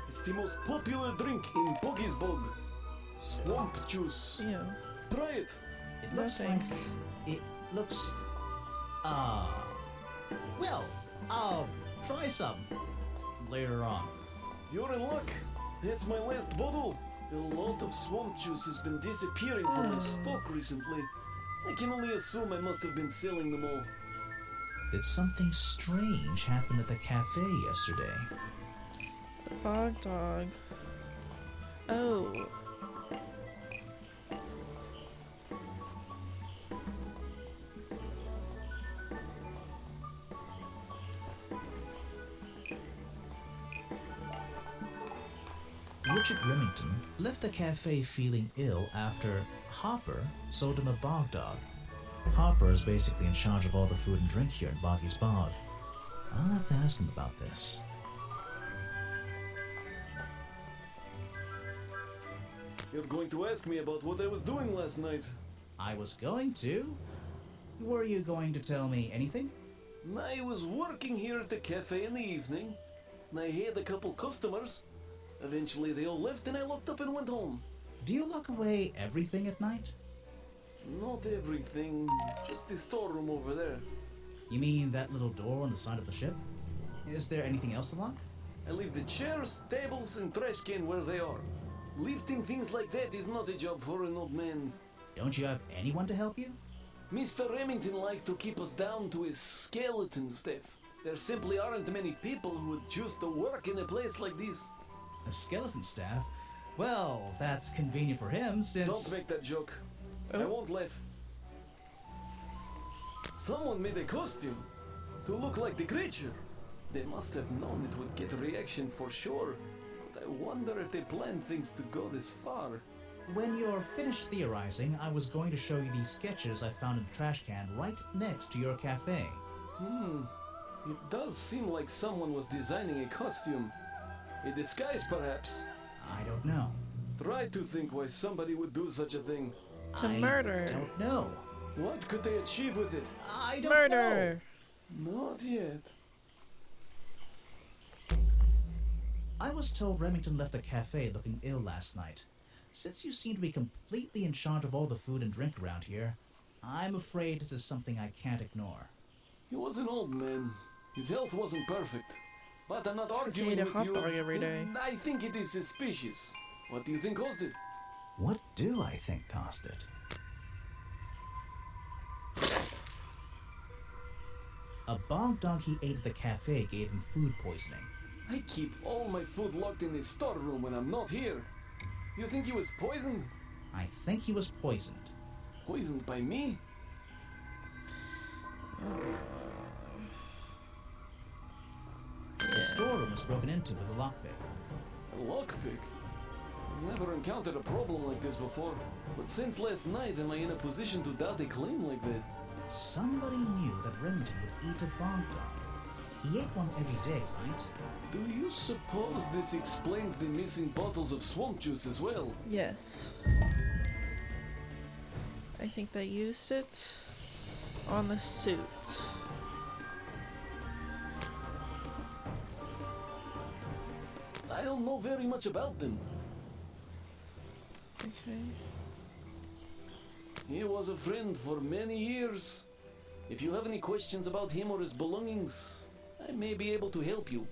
it's the most popular drink in Boggy's Bog. Swamp juice. Ew. Try it. It No looks thanks. like... It looks... Well, I'll try some later on. You're in luck. That's my last bottle. A lot of swamp juice has been disappearing from my stock recently. I can only assume I must have been selling them all. Did something strange happen at the cafe yesterday? The bog dog. Oh. Richard Remington left the cafe feeling ill after Hopper sold him a bog dog. Hopper is basically in charge of all the food and drink here in Boggy's Bog. I'll have to ask him about this. You're going to ask me about what I was doing last night. I was going to? Were you going to tell me anything? I was working here at the cafe in the evening, and I had a couple customers. Eventually they all left and I locked up and went home. Do you lock away everything at night? Not everything, just the storeroom over there. You mean that little door on the side of the ship? Is there anything else to lock? I leave the chairs, tables, and trash can where they are. Lifting things like that is not a job for an old man. Don't you have anyone to help you? Mr. Remington liked to keep us down to his skeleton staff. There simply aren't many people who would choose to work in a place like this. A skeleton staff? Well, that's convenient for him since... Don't make that joke. I won't laugh. Someone made a costume to look like the creature. They must have known it would get a reaction for sure. But I wonder if they planned things to go this far. When you're finished theorizing, I was going to show you these sketches I found in the trash can right next to your cafe. It does seem like someone was designing a costume. A disguise, perhaps. I don't know. Try to think why somebody would do such a thing. To murder. I don't know. What could they achieve with it? I don't Murder. Not yet. I was told Remington left the cafe looking ill last night. Since you seem to be completely in charge of all the food and drink around here, I'm afraid this is something I can't ignore. He was an old man. His health wasn't perfect. But I'm not 'Cause he arguing ate a with hot you. dog every day. I think it is suspicious. What do you think caused it? What do I think caused it? A bog dog he ate at the cafe gave him food poisoning. I keep all my food locked in the storeroom when I'm not here. You think he was poisoned? I think he was poisoned. Poisoned by me? The storeroom was broken into with a lockpick. A lockpick? I've never encountered a problem like this before. But since last night am I in a position to doubt a claim like that? Somebody knew that Remington would eat a bog dog. He ate one every day, right? Do you suppose this explains the missing bottles of swamp juice as well? Yes. I think they used it on the suit. I don't know very much about them. Okay. He was a friend for many years. If you have any questions about him or his belongings, I may be able to help you.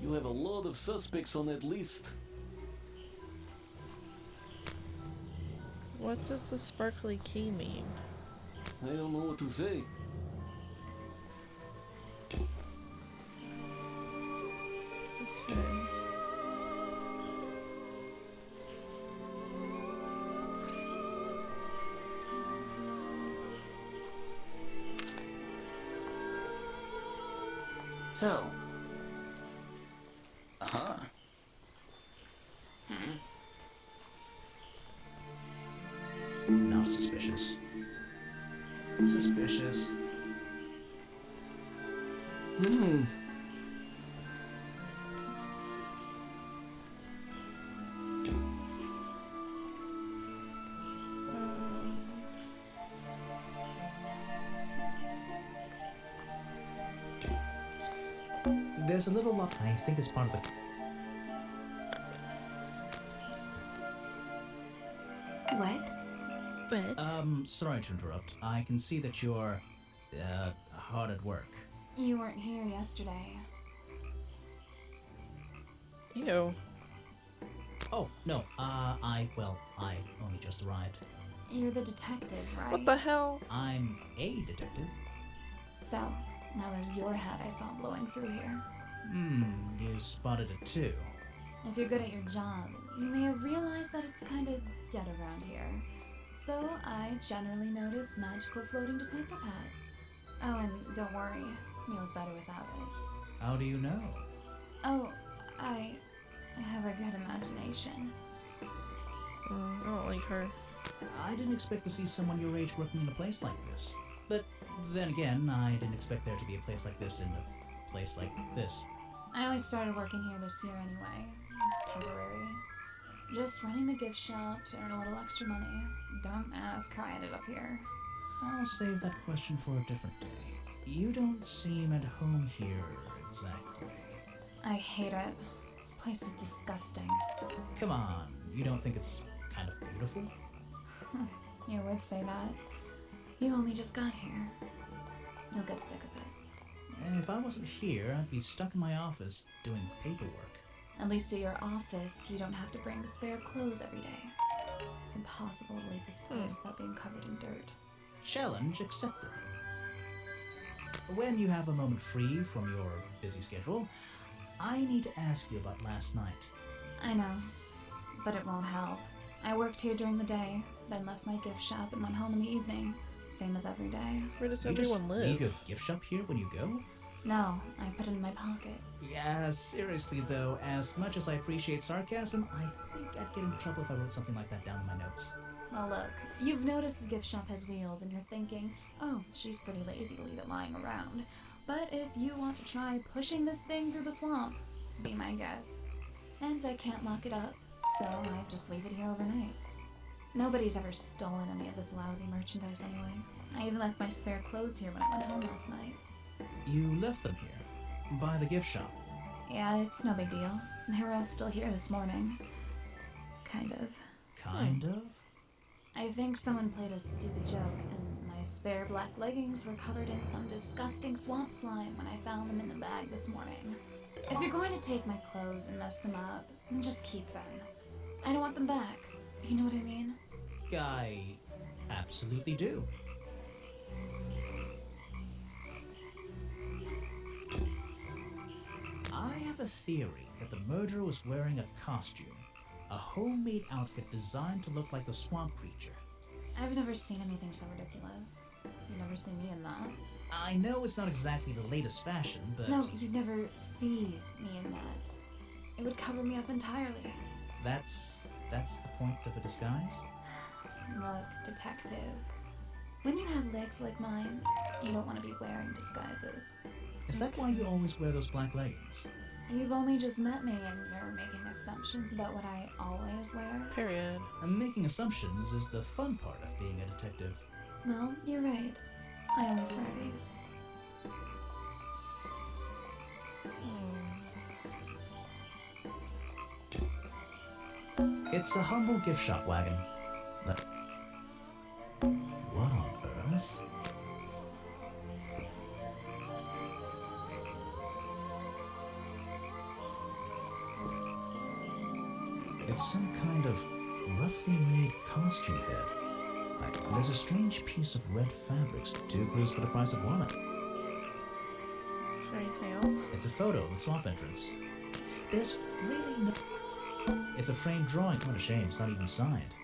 You have a lot of suspects on that list. What does the sparkly key mean? I don't know what to say. Okay. So, Now suspicious. Suspicious. There's a little lot. I think it's part of the. What? But Sorry to interrupt. I can see that you're, hard at work. You weren't here yesterday. ew. Oh, no, I only just arrived. You're the detective, right? What the hell? I'm a detective. So, that was your hat I saw blowing through here. You spotted it too. If you're good at your job, you may have realized that it's kind of dead around here. So, I generally notice magical floating detective hats. Oh, and don't worry, you'll look better without it. How do you know? Oh, I have a good imagination. I don't like her. I didn't expect to see someone your age working in a place like this. But then again, I didn't expect there to be a place like this in a place like this. I only started working here this year anyway. It's temporary. Just running the gift shop to earn a little extra money. Don't ask how I ended up here. I'll save that question for a different day. You don't seem at home here, exactly. I hate it. This place is disgusting. Come on, you don't think it's kind of beautiful? You would say that. You only just got here. You'll get sick of it. If I wasn't here, I'd be stuck in my office doing paperwork. At least at your office, you don't have to bring spare clothes every day. It's impossible to leave this place without being covered in dirt. Challenge accepted. When you have a moment free from your busy schedule, I need to ask you about last night. I know, but it won't help. I worked here during the day, then left my gift shop and went home in the evening, same as every day. Where does You everyone just live? leave your gift shop here when you go? No, I put it in my pocket. Yeah, seriously though, as much as I appreciate sarcasm, I think I'd get in trouble if I wrote something like that down in my notes. Well, look, you've noticed the gift shop has wheels and you're thinking, oh, she's pretty lazy to leave it lying around. But if you want to try pushing this thing through the swamp, be my guest. And I can't lock it up, so I just leave it here overnight. Nobody's ever stolen any of this lousy merchandise anyway. I even left my spare clothes here when I went home last night. You left them here? By the gift shop? Yeah, it's no big deal. They were all still here this morning. Kind of. Kind of? I think someone played a stupid joke, and my spare black leggings were covered in some disgusting swamp slime when I found them in the bag this morning. If you're going to take my clothes and mess them up, then just keep them. I don't want them back. You know what I mean? I absolutely do. I have a theory that the murderer was wearing a costume. A homemade outfit designed to look like the swamp creature. I've never seen anything so ridiculous. You've never seen me in that. I know it's not exactly the latest fashion, but... No, you'd never see me in that. It would cover me up entirely. That's the point of a disguise? Look, detective. When you have legs like mine, you don't want to be wearing disguises. Is that why you always wear those black leggings? You've only just met me and you're making assumptions about what I always wear. Period. And making assumptions is the fun part of being a detective. Well, you're right. I always wear these. It's a humble gift shop wagon. What on earth? It's some kind of roughly made costume head. There's a strange piece of red fabrics. 2 clues for the price of 1. Is there anything else? It's a photo of the swamp entrance. There's really no... It's a framed drawing. What a shame, it's not even signed.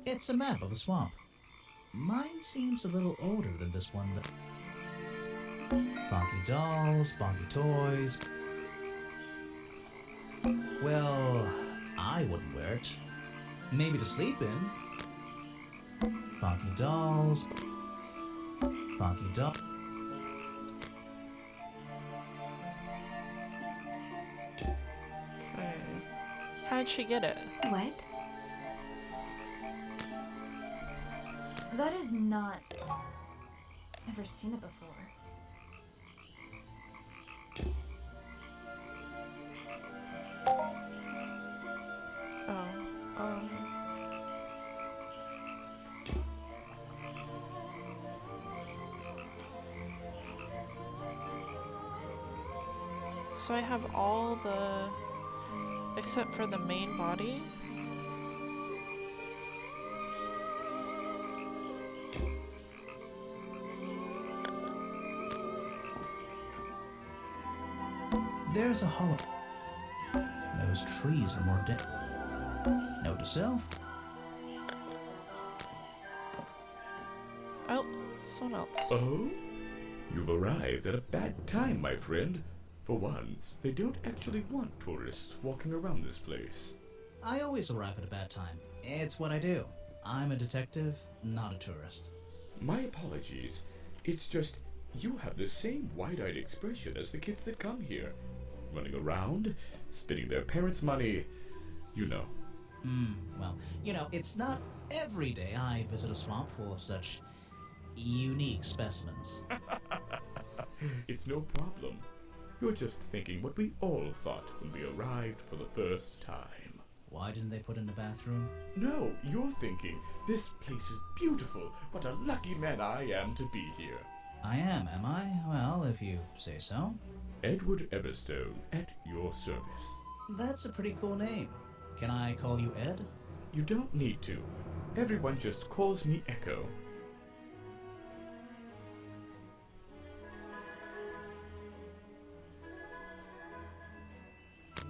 It's a map of the swamp. Mine seems a little older than this one. Bonky dolls, bonky toys. Well, I wouldn't wear it. Maybe to sleep in. Bonky dolls. Bonky doll. Okay. How'd she get it? What? That is not... Never seen it before. So I have all the... except for the main body. There's a hollow. Those trees are more dead. Note to self. Oh, someone else. Oh? You've arrived at a bad time, my friend. For once, they don't actually want tourists walking around this place. I always arrive at a bad time. It's what I do. I'm a detective, not a tourist. My apologies. It's just, you have the same wide-eyed expression as the kids that come here. Running around, spending their parents' money, you know. Well, you know, it's not every day I visit a swamp full of such unique specimens. It's no problem. You're just thinking what we all thought when we arrived for the first time. Why didn't they put in a bathroom? No, you're thinking, this place is beautiful. What a lucky man I am to be here. I am I? Well, if you say so. Edward Everstone, at your service. That's a pretty cool name. Can I call you Ed? You don't need to. Everyone just calls me Echo.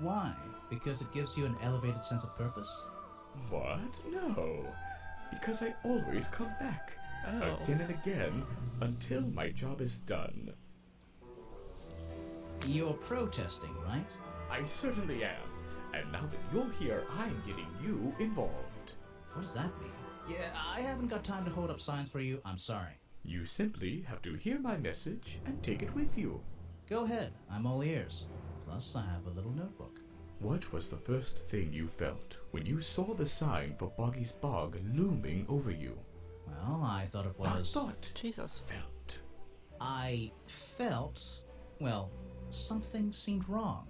Why? Because it gives you an elevated sense of purpose? What? No. Because I always come back. Oh. Again and again, until my job is done. You're protesting, right? I certainly am. And now that you're here, I'm getting you involved. What does that mean? Yeah, I haven't got time to hold up signs for you. I'm sorry. You simply have to hear my message and take it with you. Go ahead. I'm all ears. Plus, I have a little notebook. What was the first thing you felt when you saw the sign for Boggy's Bog looming over you? Well, I thought it was... Not thought. Jesus. Felt. I felt... Well, something seemed wrong.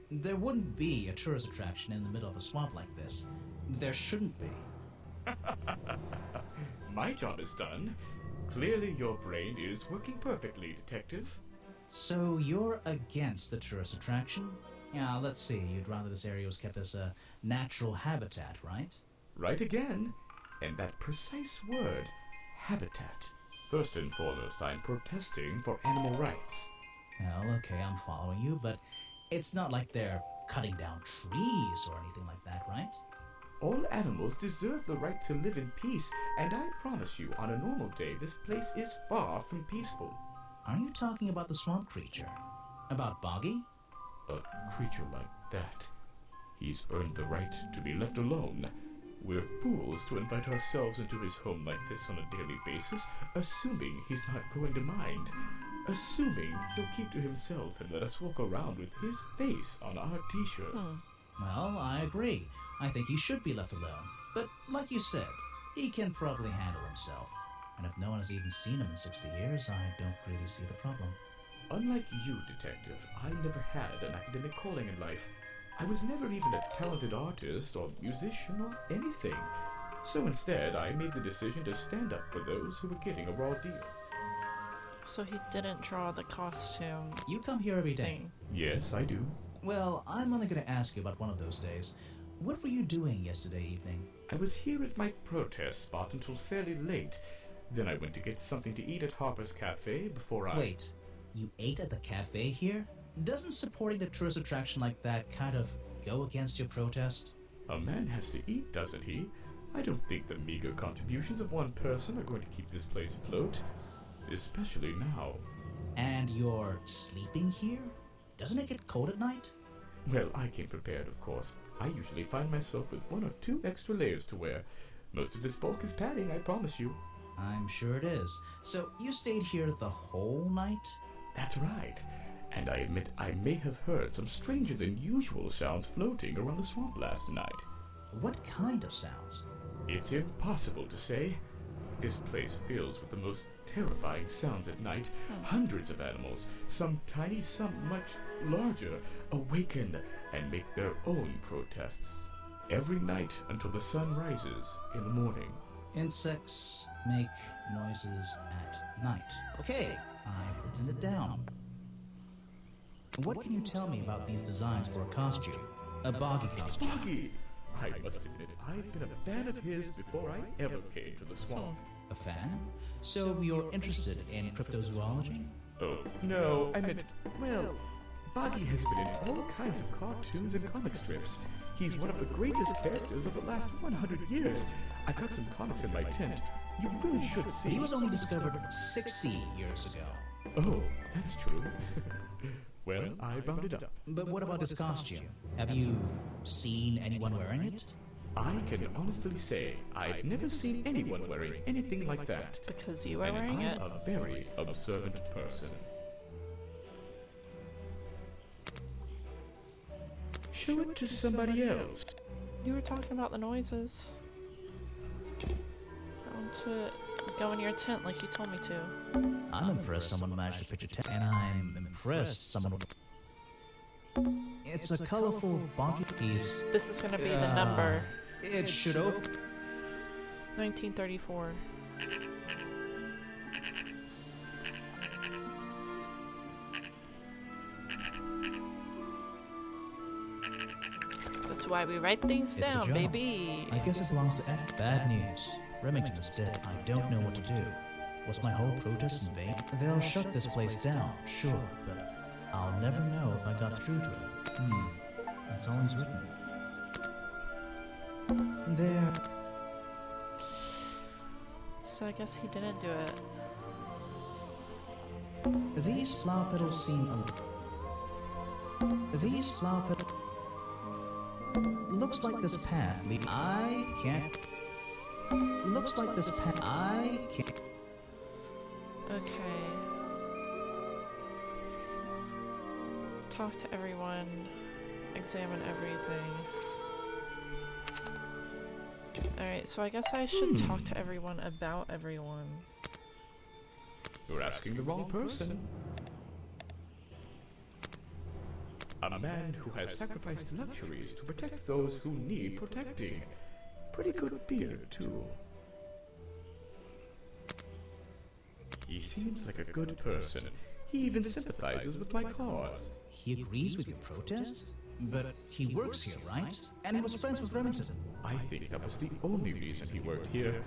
There wouldn't be a tourist attraction in the middle of a swamp like this. There shouldn't be. My job is done. Clearly your brain is working perfectly, Detective. So you're against the tourist attraction? Yeah, let's see. You'd rather this area was kept as a natural habitat, right? Right again. And that precise word, habitat. First and foremost, I'm protesting for animal rights. Well, okay, I'm following you, but it's not like they're cutting down trees or anything like that, right? All animals deserve the right to live in peace, and I promise you, on a normal day, this place is far from peaceful. Are you talking about the swamp creature? About Boggy? A creature like that. He's earned the right to be left alone. We're fools to invite ourselves into his home like this on a daily basis, assuming he's not going to mind. Assuming he'll keep to himself and let us walk around with his face on our t-shirts. Well, I agree. I think he should be left alone. But like you said, he can probably handle himself. And if no one has even seen him in 60 years, I don't really see the problem. Unlike you, Detective, I never had an academic calling in life. I was never even a talented artist or musician or anything. So instead, I made the decision to stand up for those who were getting a raw deal. So he didn't draw the costume You come here every day. thing. Yes, I do. Well, I'm only going to ask you about one of those days. What were you doing yesterday evening? I was here at my protest spot until fairly late. Then I went to get something to eat at Harper's Cafe before I... Wait, you ate at the cafe here? Doesn't supporting a tourist attraction like that kind of go against your protest? A man has to eat, doesn't he? I don't think the meager contributions of one person are going to keep this place afloat. Especially now. And you're sleeping here? Doesn't it get cold at night? Well, I came prepared, of course. I usually find myself with 1 or 2 extra layers to wear. Most of this bulk is padding, I promise you. I'm sure it is. So you stayed here the whole night? That's right. And I admit I may have heard some stranger than usual sounds floating around the swamp last night. What kind of sounds? It's impossible to say. This place fills with the most terrifying sounds at night. Hundreds of animals, some tiny, some much larger, awaken and make their own protests. Every night until the sun rises in the morning. Insects make noises at night. Okay, I've written it down. What can you tell me about these designs for a costume? A boggy costume. Boggy! I must admit, I've been a fan of his before I ever came to the swamp. A fan? So you're interested in cryptozoology? Oh, no, I meant, well, Boggy has been in all kinds of cartoons and comic strips. He's one of the greatest characters of the last 100 years. I've got some comics in my tent. You really should see. He was only discovered 60 years ago. Oh, that's true. Well, I rounded up. But what about his costume? Have you seen anyone wearing it? I can honestly say I've never seen anyone wearing anything like that. Because you were wearing it? I'm a very observant person. Show it to somebody else. You were talking about the noises. I want to go in your tent like you told me to. I'm impressed someone managed to pitch a tent, and I'm impressed someone... It's a colorful, bonky piece. This is going to be the number. It should open. 1934. That's why we write things down, baby. I guess it belongs to Ed. Bad news. Remington is dead. I don't know what to do. Was my whole protest in vain? They'll shut this place down, sure, but I'll never know if I got through to him. That's all he's written. There. So I guess he didn't do it. These flower petals seem These flower petals... Looks like this path leads... I can't... Looks like this path... I can't... Okay. Talk to everyone. Examine everything. Alright, so I guess I should talk to everyone about everyone. You're asking the wrong person. A man who has sacrificed luxuries to protect those who need protecting. Pretty good beard, too. He seems like a good person. He even sympathizes with my cause. He agrees with your protest? But he works here, right? And he was friends with Remington. I think that was the only reason he worked here.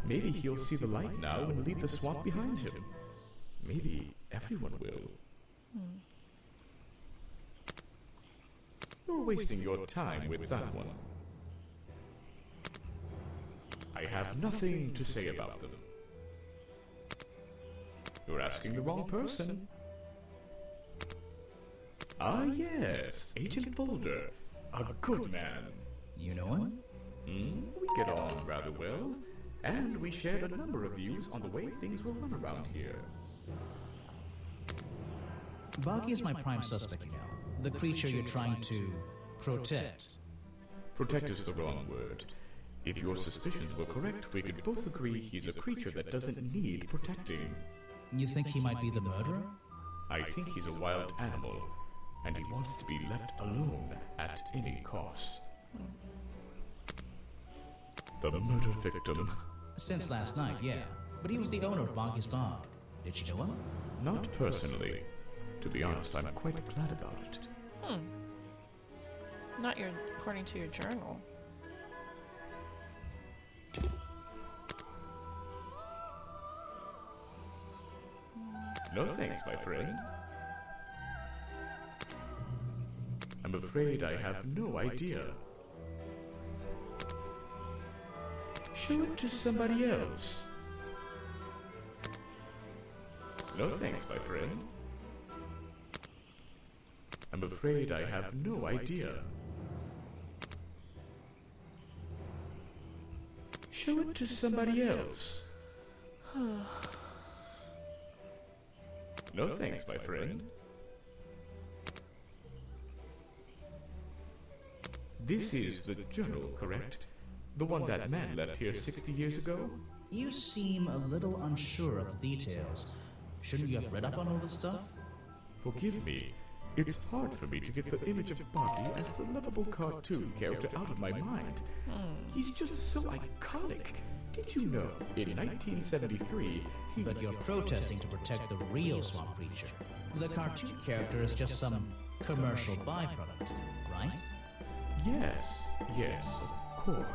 Maybe he'll see the light now and leave the swamp behind him. Maybe everyone will. You're wasting your time with that one. I have nothing to say about them. You're asking the wrong person. Ah, yes, Agent Boulder. A good man. You know him? We get on rather well, and we shared a number of views on the way things will run around here. Boggy is my prime suspect, you know. The creature you're trying to protect. Protect is the wrong word. If your suspicions were correct, we could both agree he's a creature that doesn't need protecting. You think he might be the murderer? I think he's a wild animal, and he wants to be left alone at any cost. The murder victim. Since last night, yeah. But he was the owner of Boggy's Bog. Did you know him? Not personally. To be honest, I'm quite glad about it. Not your, according to your journal. No thanks, my friend. I'm afraid I have no idea. Show it to somebody else. No thanks, my friend. I'm afraid I have no idea. Show it to somebody else. No thanks, my friend. This is the journal, correct? The one that man left here 60 years ago? You seem a little unsure of the details. Shouldn't you have read up on all this stuff? Forgive me. It's hard for me to get the image of Boggy as the lovable cartoon character out of my mind. He's just so iconic. Did you know, in 1973, But you're protesting to protect the real swamp creature. The cartoon character is just some commercial byproduct, right? Yes, of course.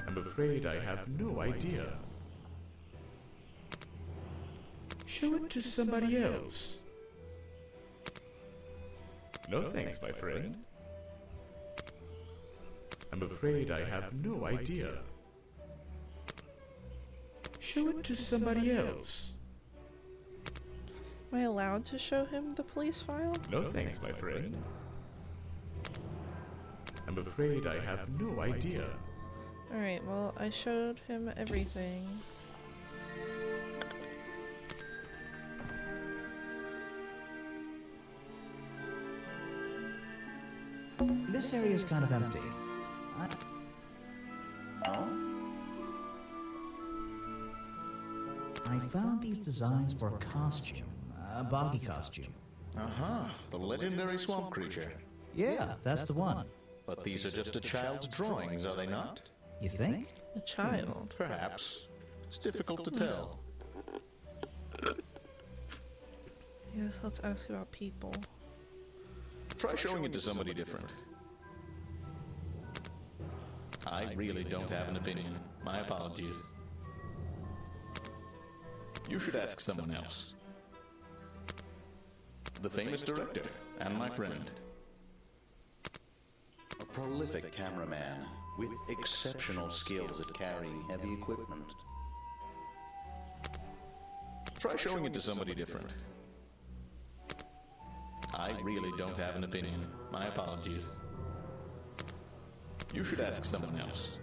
I'm afraid I have no idea. Show it to somebody else. No thanks, my friend. I'm afraid I have no idea. Show it to somebody else. Am I allowed to show him the police file? No thanks, my friend. I'm afraid I have no idea. Alright, well, I showed him everything. This area is kind of empty. I found these designs for a costume, a boggy costume. The legendary swamp creature. Yeah, that's the one. But these are just a child's drawings, are they not? You think? A child. Perhaps. It's difficult to tell. Yes, let's ask about people. Try showing it to somebody different. I really don't have an opinion. My apologies. You should ask someone else. The famous director, and my friend. A prolific cameraman with exceptional skills at carrying heavy equipment. Try showing it to somebody different. I really don't have an opinion. My apologies. You should ask someone else.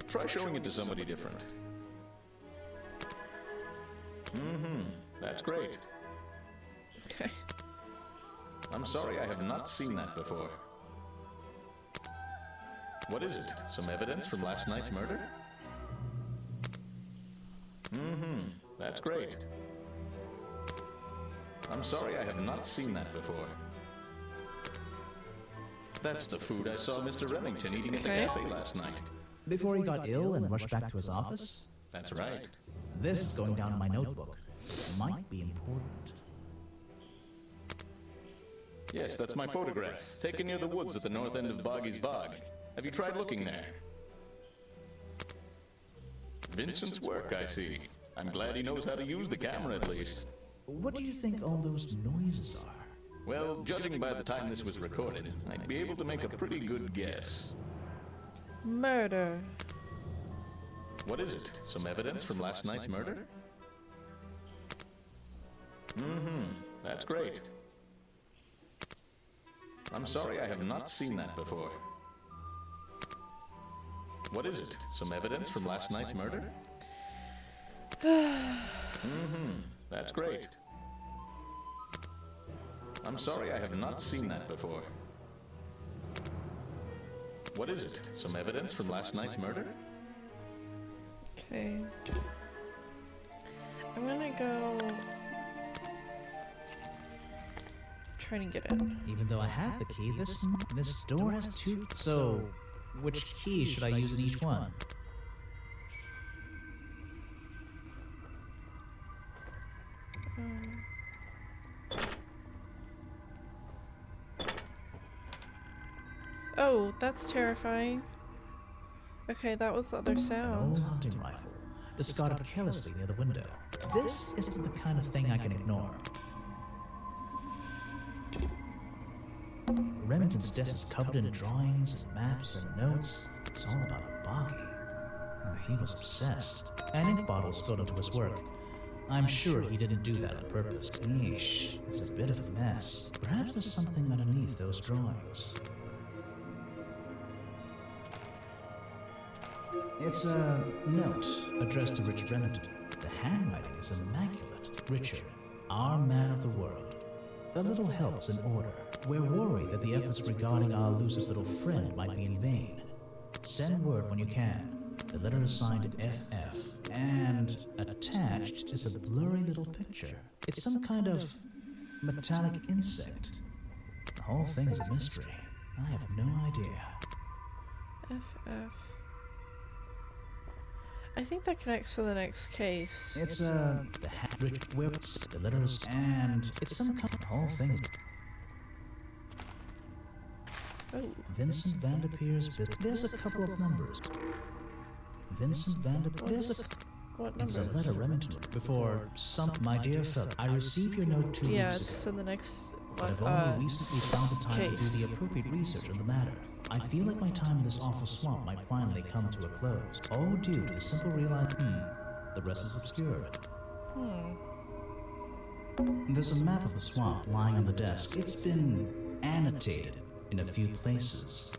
Try showing it to somebody different. That's great. Okay. I'm sorry, I have not seen that before. What is it? Some evidence from last night's murder? That's great. I'm sorry, I have not seen that before. That's the food I saw Mr. Remington eating at the cafe last night. Before he got ill and rushed back to his office? That's right. This is going down in my notebook. Might be important. Yes, that's my photograph, taken near the woods at the north end of Boggy's Bog. Have you tried looking there? Vincent's work, I see. I'm glad he knows how to use the camera at least. What do you think all those noises are? Well, judging by the time this was recorded, I'd be able to make a pretty good guess. Murder. What is it? Some evidence from last night's murder? That's great. I'm sorry, I have not seen that before. What is it? Some evidence from last night's murder? That's great. I'm sorry, I have not seen that before. What is it? Some evidence from last night's murder? Okay. I'm gonna go try to get in. Even though I have the key, this door has two. So, which key should I use in each one? Oh, that's terrifying. Okay, that was the other An sound. old hunting rifle, discarded carelessly near the window. This isn't the kind of thing I can ignore. Remington's desk is covered in drawings and maps and notes. It's all about Boggy. He was obsessed. An ink bottle spilled into his work. I'm sure he didn't do that on purpose. Yeesh, it's a bit of a mess. Perhaps there's something underneath those drawings. It's a note addressed to Richard Remington. The handwriting is immaculate. Richard, our man of the world. A little help's in order. We're worried that the efforts regarding our elusive little friend might be in vain. Send word when you can. The letter is signed FF, and attached is a blurry little picture. It's some kind of metallic insect. The whole thing is a mystery. I have no idea. FF. I think that connects to the next case. It's the whips, the letters, and it's some kind of whole thing is. Oh. Vincent Vanderpeer's business. There's a couple of numbers. Vincent Vanderpeer. There's a. What number? It's a letter Remington. Before some, my dear fellow, I received your note 2 yeah, weeks it's ago. in the next But I've only recently found the time case. to do the appropriate research on the matter. I feel like my time in this awful swamp might finally come to a close. All due to the simple realization, the rest is obscured. There's a map of the swamp lying on the desk. It's been annotated in a few places.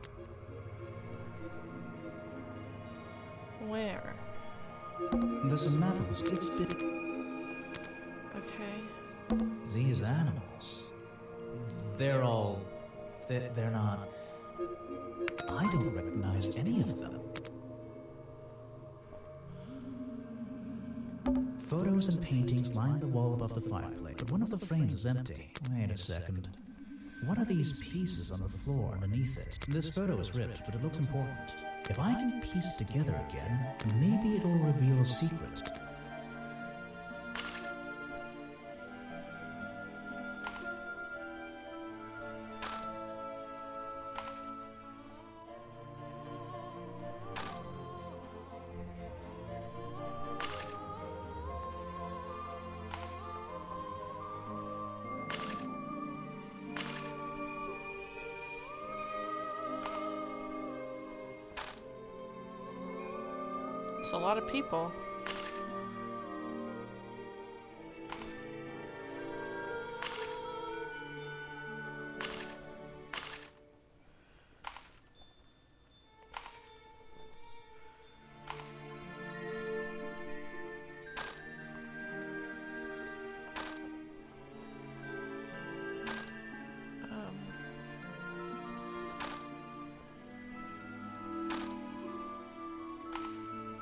Where? There's a map of the. It's been. Okay. These animals. They're all. They're not. I don't recognize any of them. Photos and paintings line the wall above the fireplace, but one of the frames is empty. Wait a second. What are these pieces on the floor underneath it? This photo is ripped, but it looks important. If I can piece it together again, maybe it'll reveal a secret. It's a lot of people.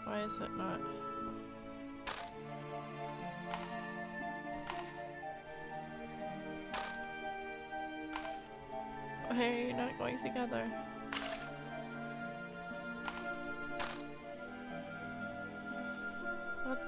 Why is it not? Why are you not going together? What?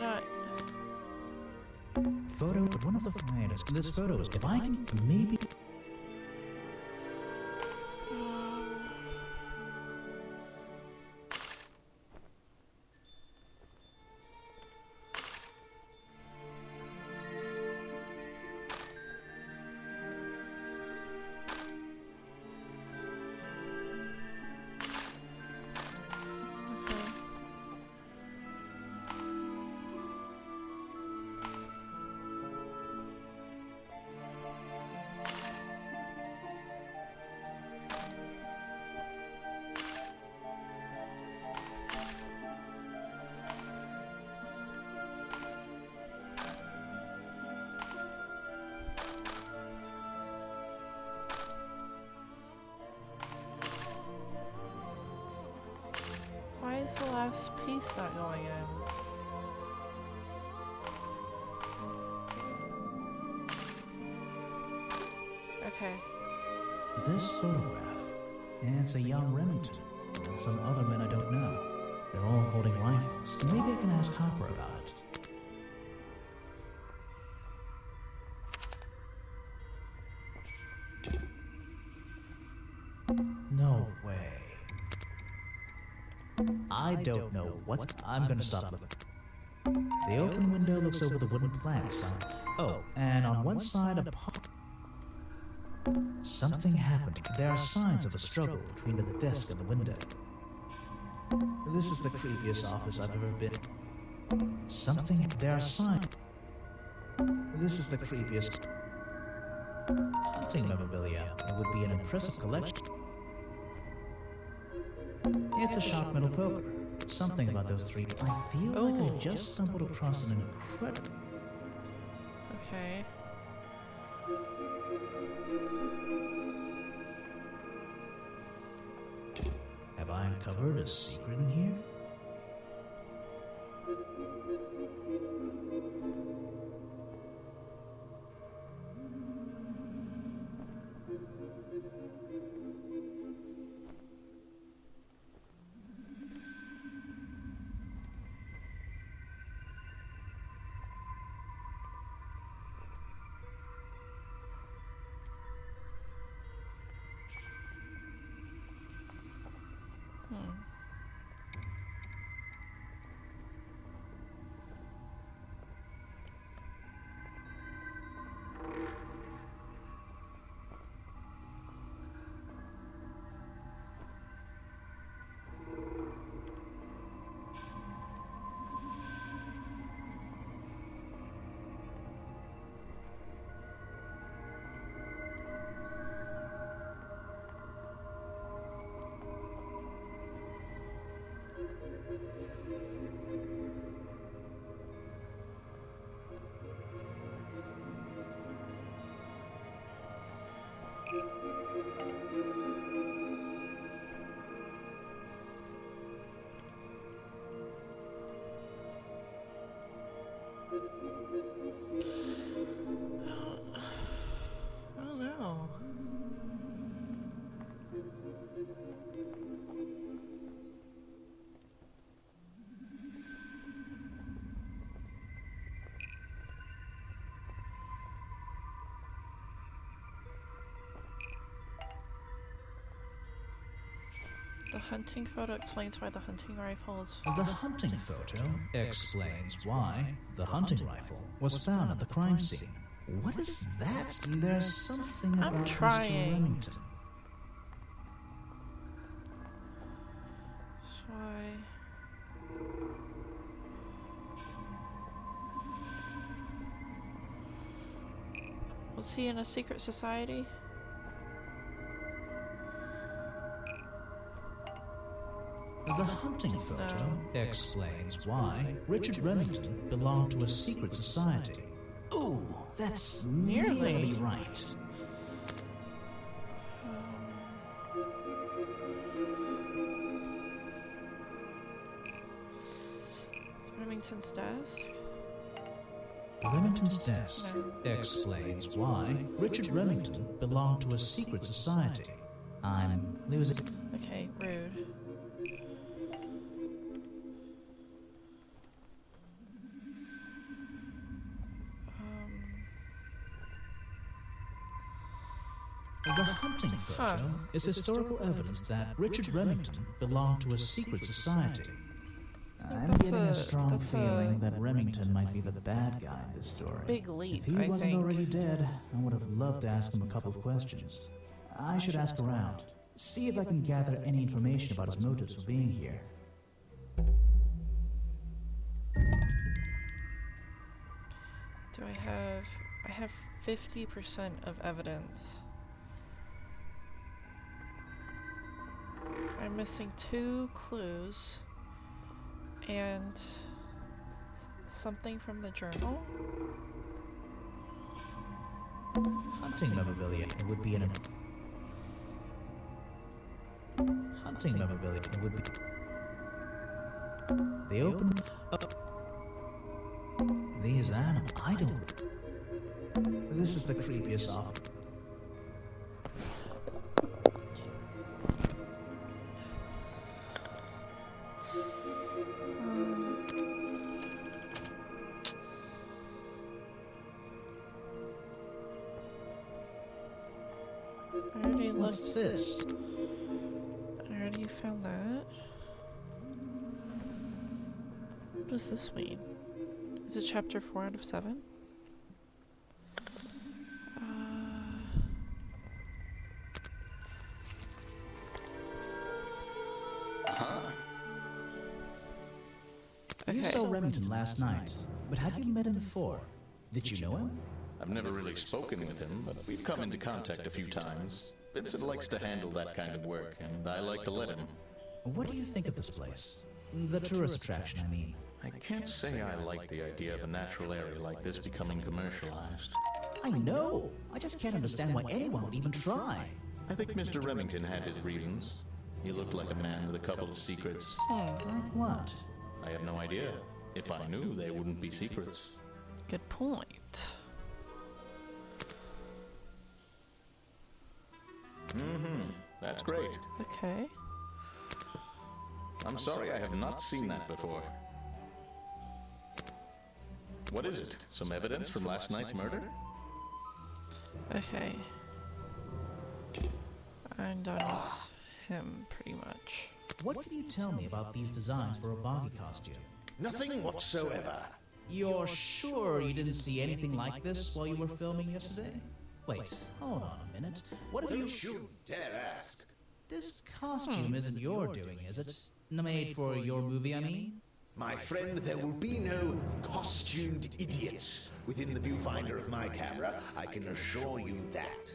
Not. Photo, one of the finest. This photo is. If I can, maybe. Why is the last piece not going in? Okay. This photograph, it's a young Remington, and some other men I don't know. They're all holding rifles. Maybe I can ask Hopper about it. No way. I don't know what's. I'm gonna stop looking. The open window looks over the wooden planks. Oh, and on one side a something happened. There are signs of a struggle between the desk and the window. This is the creepiest office I've ever been. Something. There are signs. This is the creepiest. Hunting memorabilia. It would be an impressive collection. It's a sharp metal poker. something about those three. I feel like I just stumbled across an incredible... Okay. Have I uncovered a secret in here? I don't know. The hunting photo explains why the hunting rifle is found. The hunting photo explains why the hunting rifle was found at the crime scene. What is that? There's something about Mr. Remington. Why? Was he in a secret society? The hunting photo explains why Richard Remington belonged to a secret society. Ooh, that's nearly right. Remington's desk? Remington's desk explains why Richard Remington belonged to a secret society. I'm losing... Okay, rude. The hunting photo is historical evidence that Richard Remington belonged to a secret society. I'm getting a strong feeling that Remington might be the bad guy in this story. Big leap, if he wasn't already dead, I would have loved to ask him a couple of questions. I should ask around, see if I can gather any information about his motives for being here. Do I have 50% of evidence. I'm missing 2 clues and something from the journal. Hunting memorabilia would be an... Hunting memorabilia would be... They open... These animals... I don't... This is the creepiest off. What's this? I already found that. What does this mean? Is it chapter 4 out of 7? You saw Remington last night, but had you met him before? Did you know him? I've never really spoken with him, but we've come into contact a few times. Vincent likes to handle that kind of work, and I like to let him. What do you think of this place? The tourist attraction, I mean. I can't say I like the idea of a natural area like this becoming commercialized. I know. I just can't understand why anyone would even try. I think Mr. Remington had his reasons. He looked like a man with a couple of secrets. Like what? I have no idea. If I knew, they wouldn't be secrets. Good point. That's great. Okay. I'm sorry I have not seen that before. What is it? Some evidence from last night's murder? Okay. I'm done with him, pretty much. What can you tell me about these designs for a boggy costume? Nothing whatsoever. You're sure you didn't see anything like this while you were filming yesterday? Wait, hold on a minute. What if You dare ask. This costume isn't your doing, is it? Made for your movie, I mean? My friend, there will be no costumed idiots within the viewfinder of my camera. I can assure you that.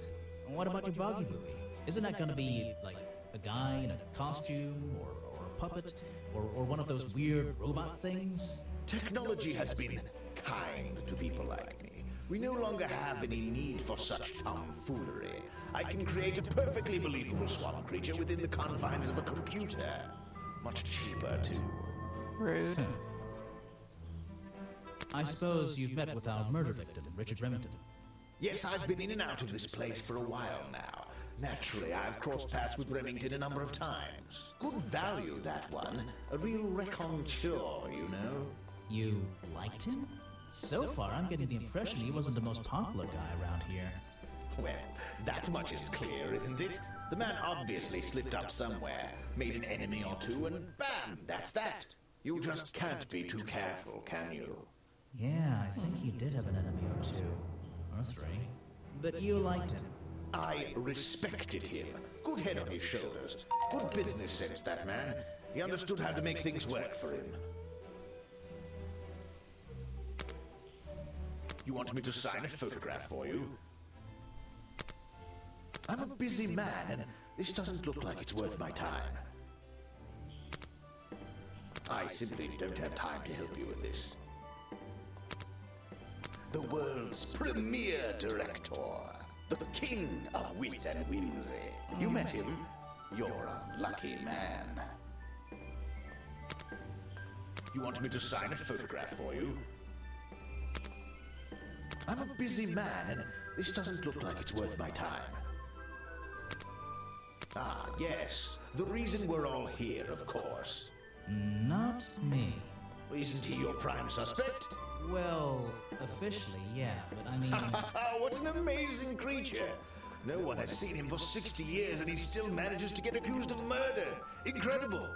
What about your boggy movie? Isn't that gonna be, like, a guy in a costume, or a puppet, or one of those weird robot things? Technology has been kind to people like me. We no longer have any need for such tomfoolery. I can create a perfectly believable swamp creature within the confines of a computer. Much cheaper, too. Rude. I suppose you've met with our murder victim, Richard Remington. Yes, I've been in and out of this place for a while now. Naturally, I've crossed paths with Remington a number of times. Good value, that one. A real raconteur, you know. You liked him? So far, I'm getting the impression he wasn't the most popular guy around here. Well, that much is clear, isn't it? The man obviously slipped up somewhere, made an enemy or two, and bam, that's that. You just can't be too careful, can you? Yeah, I think he did have an enemy or two. Or three. But you liked him. I respected him. Good head on his shoulders. Good business sense, that man. He understood how to make things work for him. You want me to sign a photograph for you? I'm a busy man, and this doesn't look like it's worth my time. I simply don't have time to help you with this. The world's premier director, the king of wit and whimsy. You met him? You're a lucky man. You want me to sign a photograph for you? I'm a busy man, and this doesn't look like it's worth my time. Ah, yes. The reason we're all here, of course. Not me. Isn't he your prime suspect? Well, officially, yeah, but I mean... What an amazing creature! No one has seen him for 60 years and he still manages to get accused of murder. Incredible!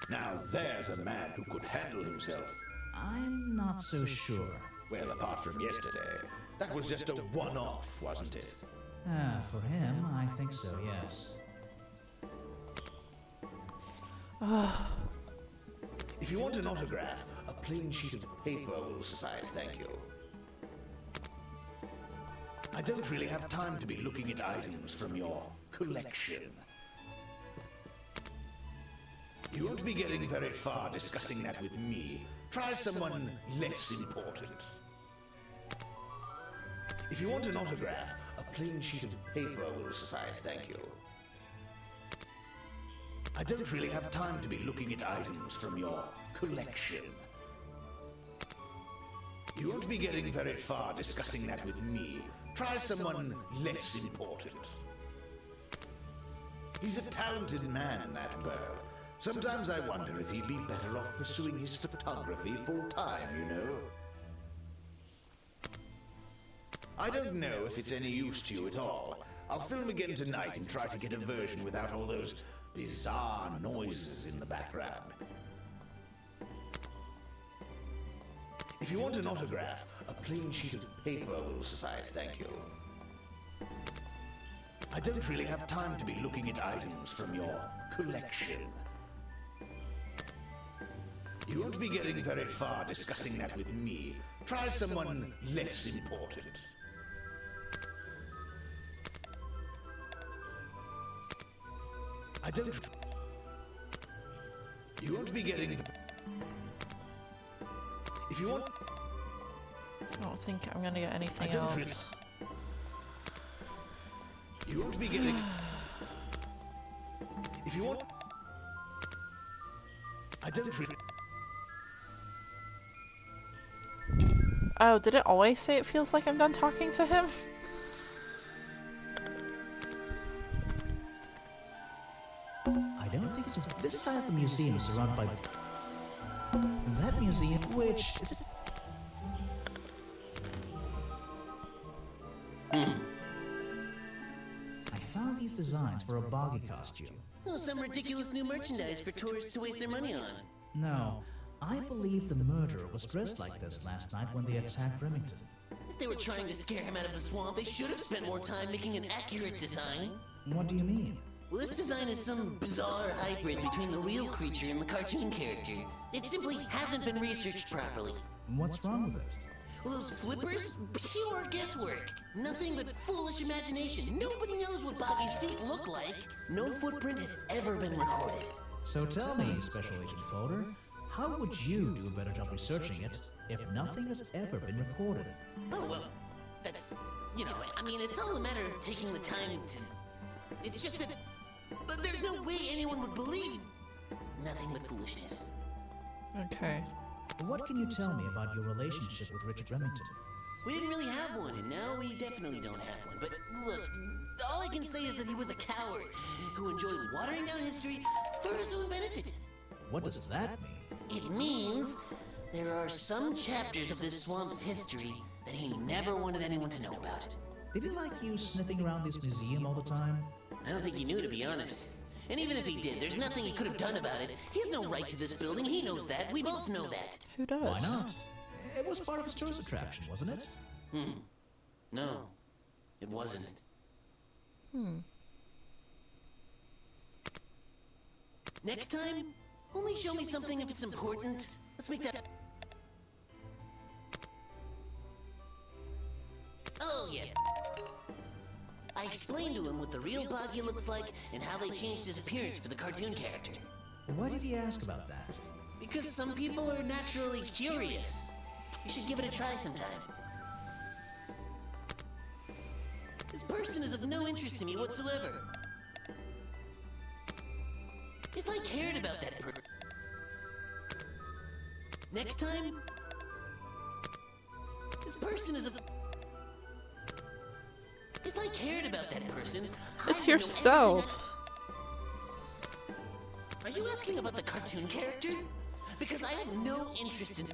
Now there's a man who could handle himself. I'm not so sure. Well, apart from yesterday, that was just a one-off, wasn't it? For him, I think so, yes. If you want an autograph, a plain sheet of paper will suffice, thank you. I don't really have time to be looking at items from your collection. You won't be getting very far discussing that with me. Try someone less important. If you want an autograph, a plain sheet of paper will suffice, thank you. I don't really have time to be looking at items from your collection. You won't be getting very far discussing that with me. Try someone less important. He's a talented man, that Burr. Sometimes I wonder if he'd be better off pursuing his photography full-time, you know? I don't know if it's any use to you at all. I'll film again tonight and try to get a version without all those bizarre noises in the background. If you want an autograph, a plain sheet of paper will suffice, thank you. I don't really have time to be looking at items from your collection. You won't be getting very far discussing that with me. Try someone less important. You won't be getting... If you want... I don't think I'm gonna get anything else. You won't be getting... If you want... I don't really... Oh, did it always say it feels like I'm done talking to him? I don't think it's this side of the museum is surrounded by that museum, which is it? I found these designs for a boggy costume. Oh, some ridiculous new merchandise for tourists to waste their money on. No, I believe the murderer was dressed like this last night when they attacked Remington. If they were trying to scare him out of the swamp, they should have spent more time making an accurate design. What do you mean? Well, this design is some bizarre hybrid between the real creature and the cartoon character. It simply hasn't been researched properly. What's wrong with it? Well, those flippers? Pure guesswork. Nothing but foolish imagination. Nobody knows what Boggy's feet look like. No footprint has ever been recorded. So tell me, Special Agent Folder, how would you do a better job researching it if nothing has ever been recorded? Oh, well, that's... You know, I mean, it's all a matter of taking the time to... It's just that... But there's no way anyone would believe... Nothing but foolishness. Okay. What can you tell me about your relationship with Richard Remington? We didn't really have one, and now we definitely don't have one. But look, all I can say is that he was a coward who enjoyed watering down history for his own benefit. What does that mean? It means there are some chapters of this swamp's history that he never wanted anyone to know about. Did he like you sniffing around this museum all the time? I don't think he knew, to be honest. And even if he did, there's nothing he could have done about it. He has no right to this building. He knows that. We both know that. Who does? Why not? It was part of his tourist attraction, wasn't it? No, it wasn't. Next time, only show me something if it's important. Let's make that... Oh, yes. I explained to him what the real Boggy looks like and how they changed his appearance for the cartoon character. Why did he ask about that? Because some people are naturally curious. You should give it a try sometime. This person is of no interest to me whatsoever. If I cared about that person... Next time... This person is of... If I cared about that person... It's yourself. Are you asking about the cartoon character? Because I have no interest in...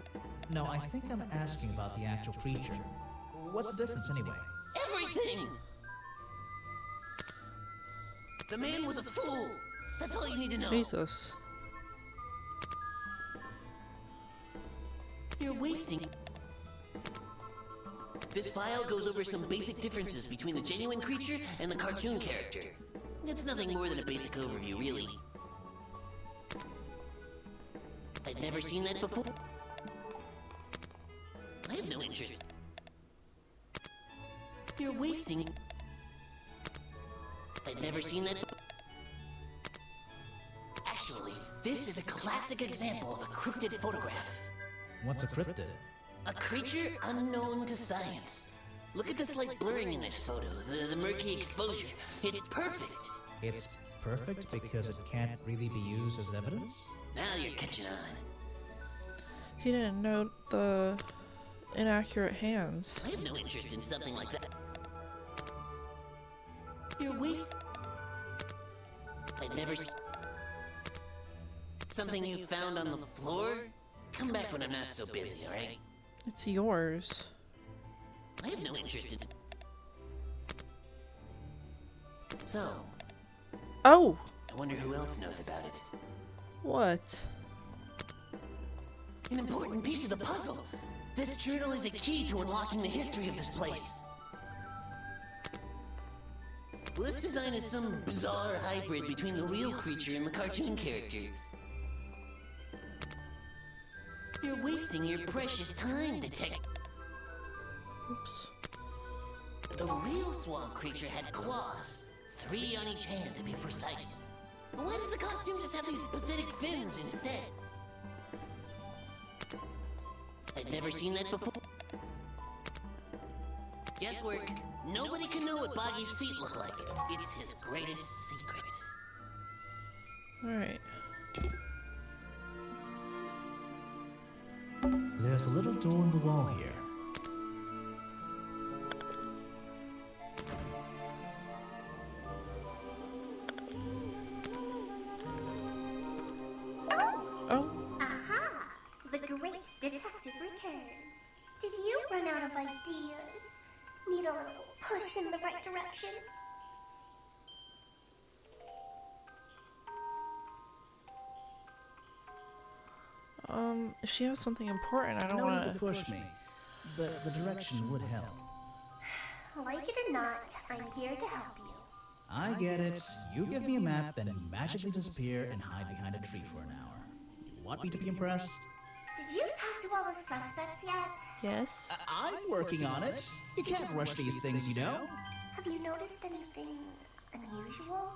No, I think I'm asking about the actual creature. What's the difference anyway? Everything! The man was a fool! That's all you need to know. Jesus. You're wasting... This file goes over some basic differences between the genuine creature and the cartoon character. It's nothing more than a basic overview, really. I've never seen that before. I have no interest. You're wasting... I've never seen that... Actually, this is a classic example of a cryptid photograph. What's a cryptid? A creature unknown to science. Look at the slight blurring in this photo, the murky exposure. It's perfect. It's perfect because it can't really be used as evidence? Now you're catching on. He didn't note the inaccurate hands. I have no interest in something like that. You're wasting... I've never... Something you found on the floor? Come back when I'm not so busy, alright? It's yours. I have no interest in... So... Oh! I wonder who else knows about it. What? An important piece of the puzzle! This journal is a key to unlocking the history of this place. Well, this design is some bizarre hybrid between the real creature and the cartoon character. You're wasting your precious time, detective. Oops. The real swamp creature had claws. 3 on each hand, to be precise. Why does the costume just have these pathetic fins instead? I've never seen that before. Guesswork. Nobody can know what Boggy's feet look like. It's his greatest secret. Alright. There's a little door in the wall here. Oh. Aha! The great detective returns. Did you run out of ideas? Need a little push in the right direction? If she has something important, I don't No want need to push me, but the direction would help. Like it or not, I'm here to help you. I get it. You give me a map, then magically disappear and hide behind a tree for an hour. You want me to be impressed? Did you talk to all the suspects yet? Yes. I'm working on it. You can't rush these things, you know. Have you noticed anything unusual?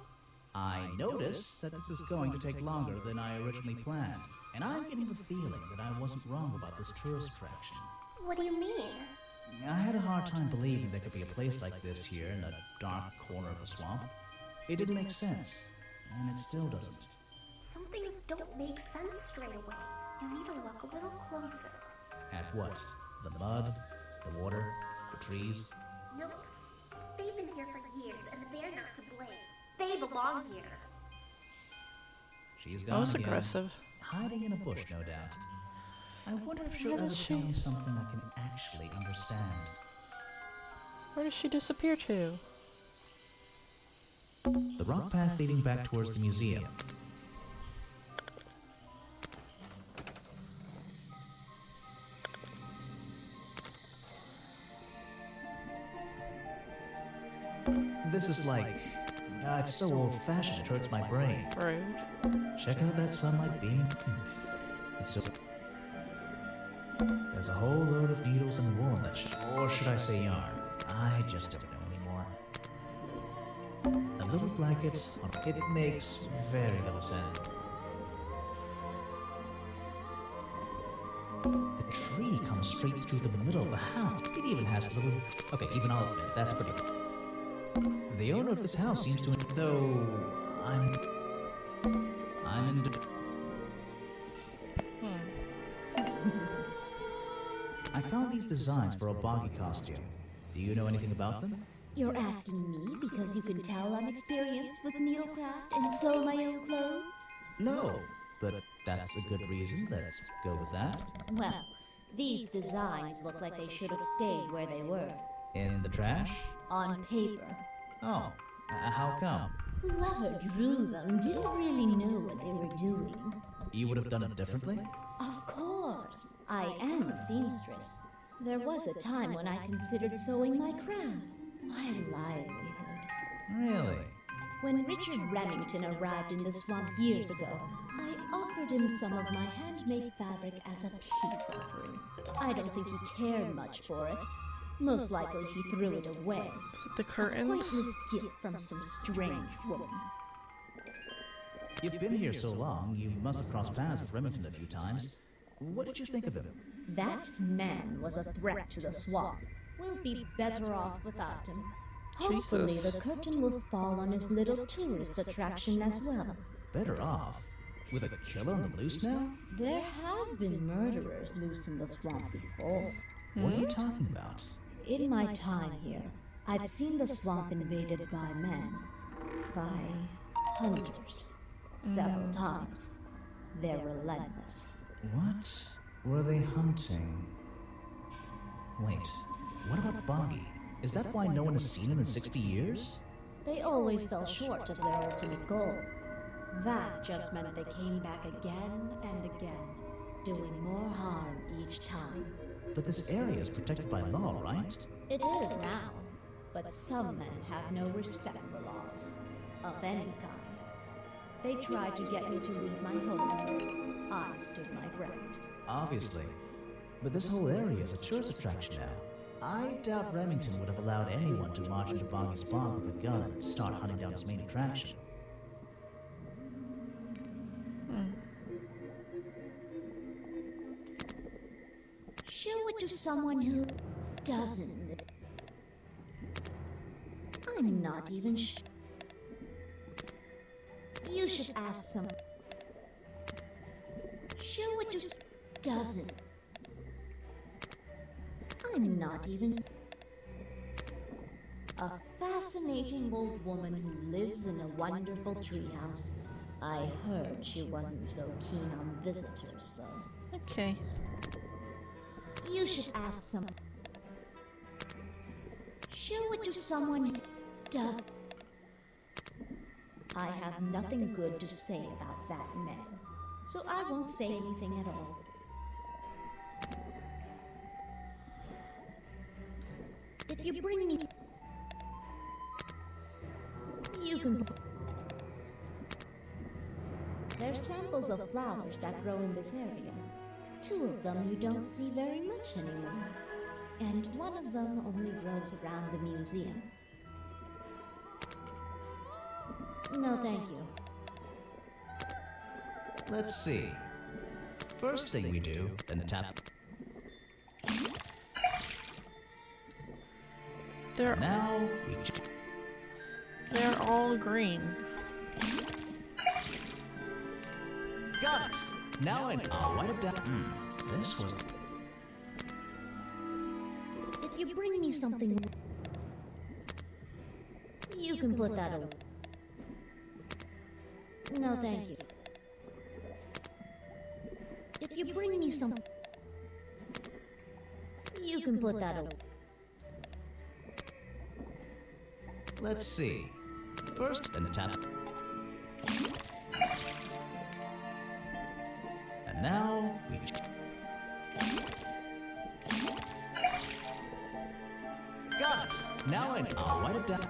I noticed that this is going to take longer than I originally planned, and I'm getting the feeling that I wasn't wrong about this tourist attraction. What do you mean? I had a hard time believing there could be a place like this here in a dark corner of a swamp. It didn't make sense, and it still doesn't. Some things don't make sense straight away. You need to look a little closer. At what? The mud? The water? The trees? Nope. They've been here for years, and they're not to blame. They belong here. She's That gone was again. aggressive. Hiding in a bush, no doubt. I wonder if she'll Where ever is tell she? me something I can actually understand. Where does she disappear to? The rock path leading back towards the museum. This is like... it's so old-fashioned it hurts my brain. Rude. Check out that sunlight beaming. It's so... There's a whole load of needles and wool in that or should I say yarn? I just don't know anymore. A little blanket, it makes very little sense. The tree comes straight through the middle of the house. It even has little... Okay, even I'll admit, that's pretty... The owner of this house seems to... Though... I'm in... I found these designs for a boggy costume. Do you know anything about them? You're asking me because you can tell I'm experienced with needlecraft and sew my own clothes? No, but that's a good reason. Let's go with that. Well, these designs look like they should have stayed where they were. In the trash? On paper. Oh, how come? Whoever drew them didn't really know what they were doing. You would have done it differently? Of course. I am a seamstress. There was a time when I considered sewing my craft, my livelihood. Really? When Richard Remington arrived in the swamp years ago, I offered him some of my handmade fabric as a peace offering. I don't think he cared much for it. Most likely he threw it away. Is it the A curtains? pointless gift from some strange woman. You've been here so long, you must have crossed paths with Remington a few times. What did you think of him? That man was a threat to the swamp. We'll be better off without him. Hopefully Jesus. the curtain will fall on his little tourist attraction as well. Better off? With a killer on the loose now? There have been murderers loose in the swamp before. What are you talking about? In my time here, I've seen the swamp invaded by men. By hunters. Several times. They're relentless. What were they hunting? Wait, what about Boggy? Is that why no one has seen him in 60 years? They always fell short of their ultimate goal. That just meant they came back again and again, doing more harm each time. But this area is protected by law, right? It is now, but some men have no respect for laws, of any kind. They tried to get me to leave my home. I stood my ground. Obviously. But this whole area is a tourist attraction now. I doubt Remington would have allowed anyone to march into Boggy's Bog with a gun and start hunting down his main attraction. it to someone who doesn't. I'm not even sure. You should ask someone. Show it to doesn't. I'm not even. A fascinating old woman who lives in a wonderful treehouse. I heard she wasn't so keen on visitors, though. Okay. You should ask someone. Show it to someone who does. I have nothing good to say about that man, so I won't say anything at all. If you bring me, you can. There's samples of flowers that grow in this area. 2 of them you don't see very much anymore, and 1 of them only grows around the museum. No, thank you. Let's see. First thing we do, then tap. Now we. They're all green. Got it. Now I'll write it down. This was. If you bring me something, you can put that away. No, thank you. If you bring me something, you can put that away. Let's see. First, then tap. And now we. Got it. Now I'll write it down.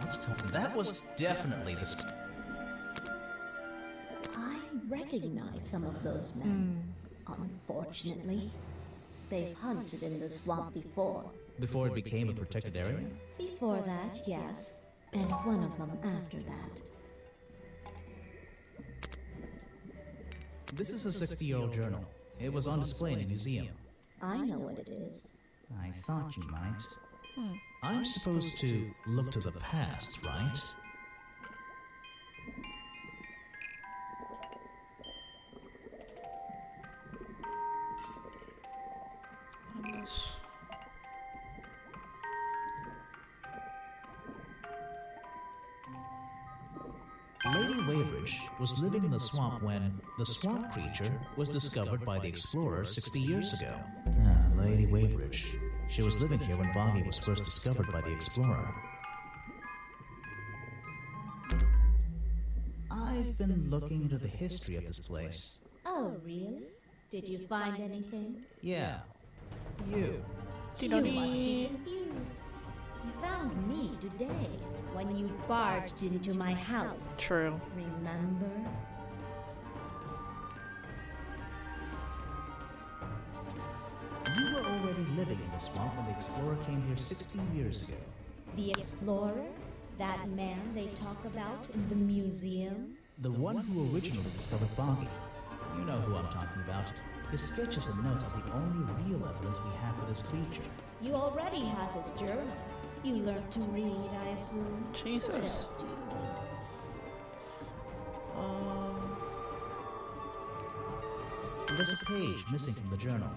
That was definitely the. I recognize some of those men. Unfortunately, they've hunted in the swamp before. Before it became a protected area? Before that, yes. And 1 of them after that. This is a 60-year-old journal. It was on display in a museum. I know what it is. I thought you might. I'm supposed to look to the past, right? Lady Waybridge was living in the swamp when the swamp creature was discovered by the explorers 60 years ago. Lady Waybridge. She was living here when Boggy was first discovered by the explorer. I've been looking into the history of this place. Oh, really? Did you find anything? Yeah. You. You must be confused. You found me today when you barged into my house. True. Remember? You were already living in the swamp when the explorer came here 60 years ago. The explorer? That man they talk about in the museum? The one who originally discovered Boggy. You know who I'm talking about. His sketches and notes are the only real evidence we have for this creature. You already have his journal. You learned to read, I assume. Jesus. What else do you read? There's a page missing from the journal.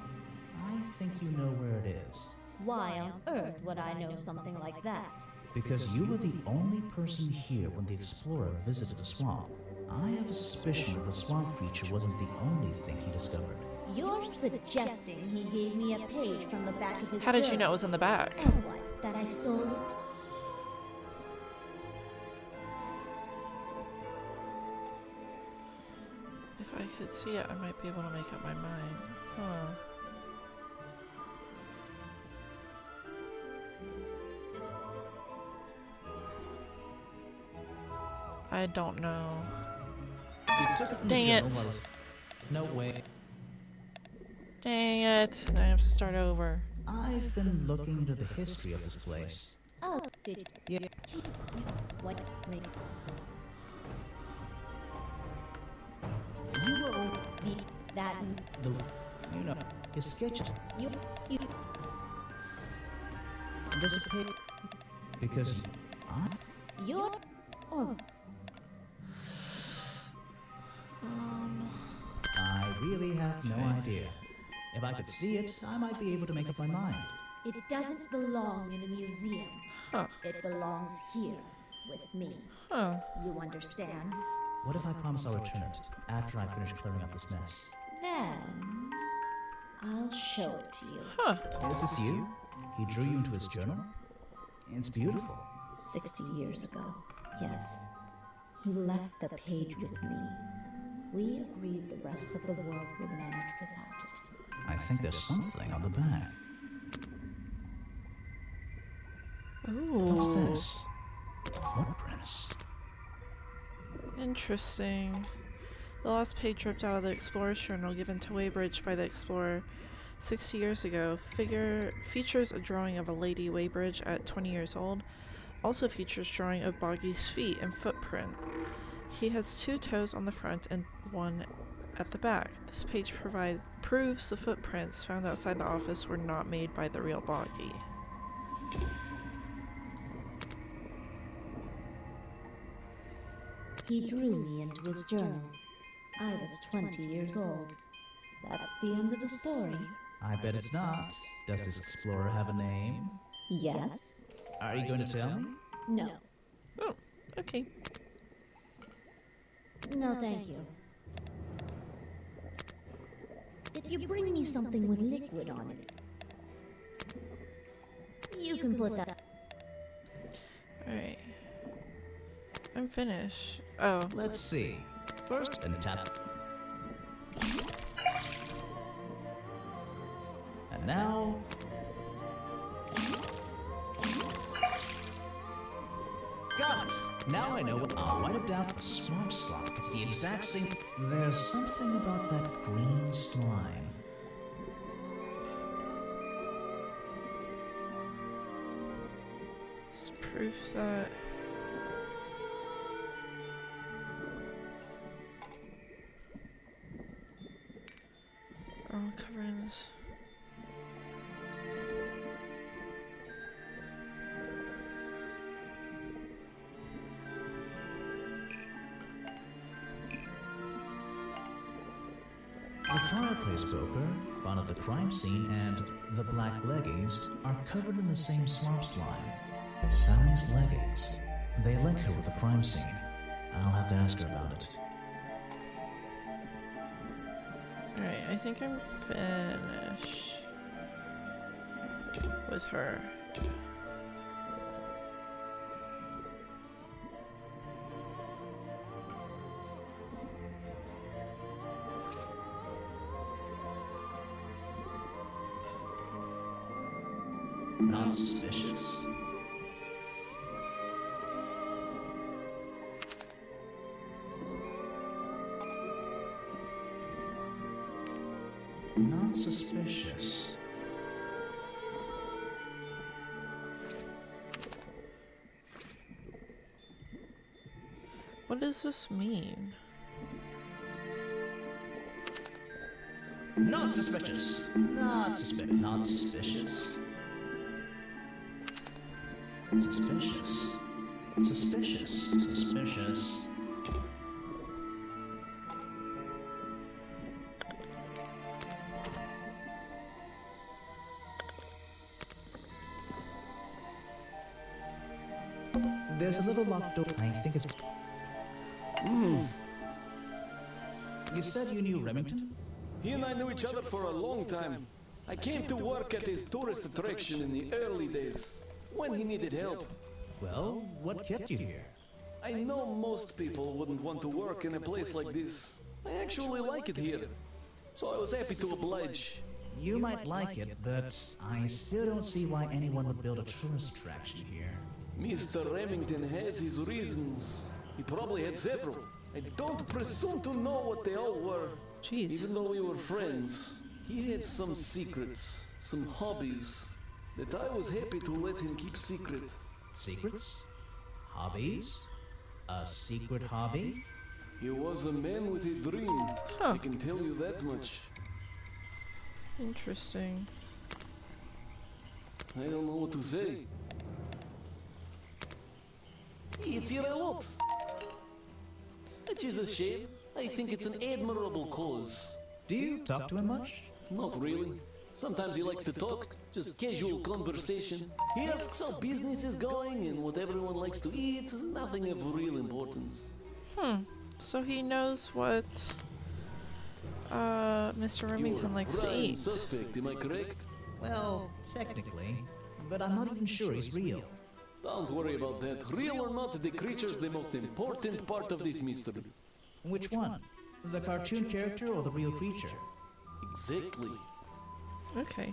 I think you know where it is. Why on earth would I know something like that? Because you were the only person here when the explorer visited the swamp. I have a suspicion that the swamp creature wasn't the only thing he discovered. You're suggesting he gave me a page from the back of his How did you journal. know it was in the back? Oh, what? That I stole it? If I could see it, I might be able to make up my mind. Huh. I don't know. Dang it. No way. Dang it. I have to start over. I've been looking into the history of this place. Oh, did Yeah. what? You were That the, you know, his sketches. you Does it pay? Because You're... Or... I really have no idea. If I could see it, I might be able to make up my mind. It doesn't belong in a museum. Huh. It belongs here, with me. Huh. You understand? What if I promise I'll return it after I finish clearing up this mess? Then... I'll show it to you. Huh. Is this you? He drew you into his journal? It's beautiful. 60 years ago, yes. He left the page with me. We agreed the rest of the world would manage without it. I think there's something on the back. Ooh. What's this? Footprints. Interesting. The last page ripped out of the Explorer's Journal given to Weybridge by the Explorer 60 years ago features a drawing of a lady Weybridge at 20 years old. Also features drawing of Boggy's feet and footprint. He has 2 toes on the front and 1 at the back. This page proves the footprints found outside the office were not made by the real Boggy. He drew me into his journal. I was 20 years old. That's the end of the story. I bet it's not. Does this explorer have a name? Yes? Are you going to tell me? No. Oh, okay. No, thank you. If you bring me something with liquid on it, you can put that. Alright. I'm finished. Oh. Let's see. First, and tap. And now... Got it! Now I know what I'll write it down. A swamp slime. It's the exact same... There's something about that green slime. It's proof that... Oh, covered in this... The fireplace poker, found at the crime scene, and the black leggings are covered in the same swamp slime. Sally's leggings. They link her with the crime scene. I'll have to ask her about it. Alright, I think I'm finished with her. Not suspicious. Not suspicious. What does this mean? Not suspicious. Not suspicious. Not suspicious. Suspicious. Suspicious. Suspicious. There's a little locked door. I think it's... You said you knew Remington? He and I knew each other for a long time. I came to work at his tourist attraction in the early days, when he needed help. Well, what kept you here? I know most people wouldn't want to work in a place like this. I actually like it here, so I was happy to oblige. You might like it, but I still don't see why anyone would build a tourist attraction here. Mr. Remington has his reasons. He probably had several. I don't presume to know what they all were. Jeez. Even though we were friends, he had some secrets, some hobbies, that I was happy to let him keep secret. Secrets? Hobbies? A secret hobby? He was a man with a dream. Huh. I can tell you that much. Interesting. I don't know what to say. It's here a lot. Which is a shame. I think it's an admirable cause. Do you talk to him much? Not really. Sometimes he likes to talk, just casual conversation. He asks how business is going and what everyone likes to eat, nothing of real importance. So he knows what Mr. Remington likes to Prime eat. suspect, am I correct? Well, technically, but I'm not even sure he's real. Don't worry about that. Real or not, the creature's the most important part of this mystery. Which one? The cartoon character or the real creature? Exactly. Okay.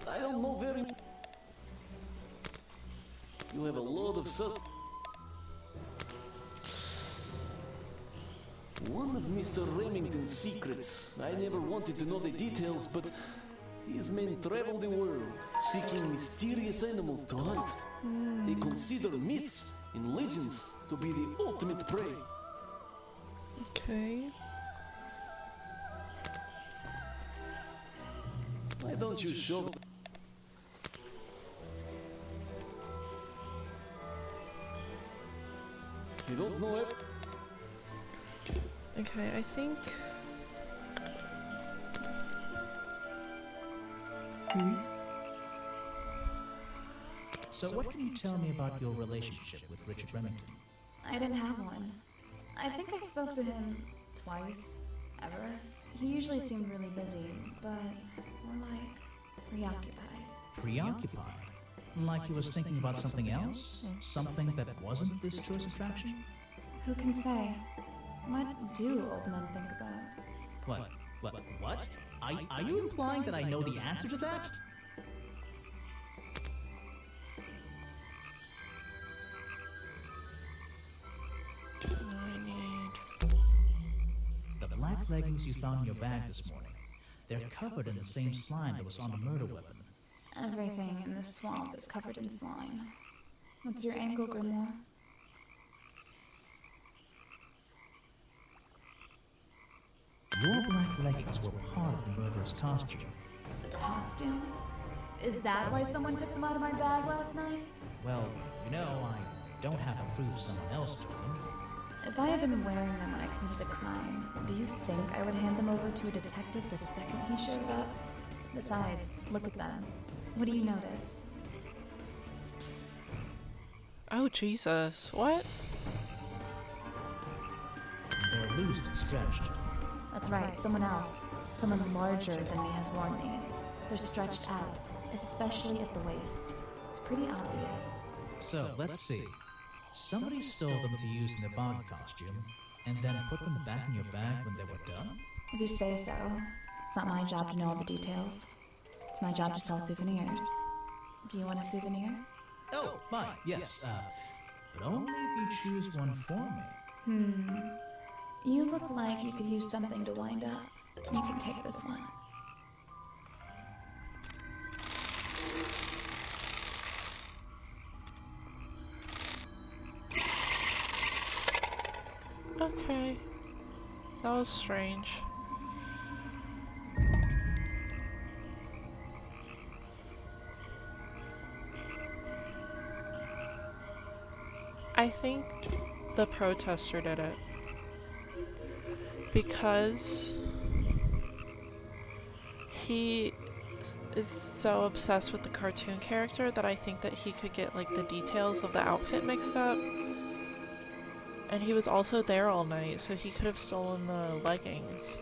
I don't know very... You have a lot of One of Mr. Remington's secrets. I never wanted to know the details, but these men travel the world, seeking mysterious animals to hunt. They consider myths and legends to be the ultimate prey. Okay. Why don't you show... You don't know it? Okay, I think... So what can you tell me about your relationship with Richard Remington? I didn't have one. I think I spoke to him twice, ever. He usually seemed really busy, but more like preoccupied. Preoccupied? Like he was thinking about something else? Something that wasn't this tourist attraction? Who can say? What do old men think about? What? Are you implying that I know the answer to that? I need... The black leggings you found in your bag this morning. They're covered in the same slime that was on the murder weapon. Everything in this swamp is covered in slime. What's your angle, Grimoire? Your black leggings were part of the murderer's costume. Costume? Is that why someone took them out of my bag last night? Well, I don't have to prove someone else took them. If I had been wearing them when I committed a crime, do you think I would hand them over to a detective the second he shows up? Besides, look at them. What do you notice? Oh, Jesus. What? They're loose and stretched. That's right, someone else. Someone larger than me has worn these. They're stretched out, especially at the waist. It's pretty obvious. So, let's see. Somebody stole them to use in their bog costume, and then put them back in your bag when they were done? If you say so. It's not my job to know all the details. It's my job to sell souvenirs. Do you want a souvenir? Oh, fine, yes, but only if you choose one for me. You look like you could use something to wind up. You can take this one. Okay. That was strange. I think the protester did it. Because he is so obsessed with the cartoon character that I think that he could get like the details of the outfit mixed up. And he was also there all night, so he could have stolen the leggings.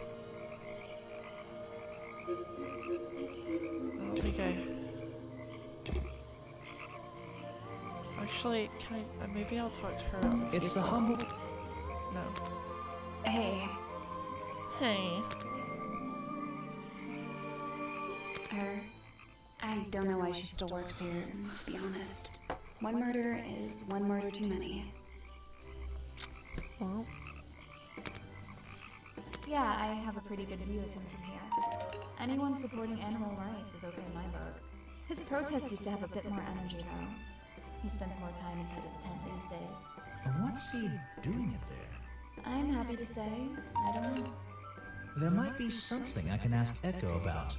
I don't think Actually, can I... maybe I'll talk to her on the It's people. a humble... No. Hey. Hey. I don't know why she still works here, to be honest. One murder is one murder too many. Well... Yeah, I have a pretty good view of him from here. Anyone supporting animal rights is okay in my book. His protests used to have a bit more energy, though. He spends more time inside his tent these days. What's he doing it there? I'm happy to say, I don't know. There might be something I can ask Echo about.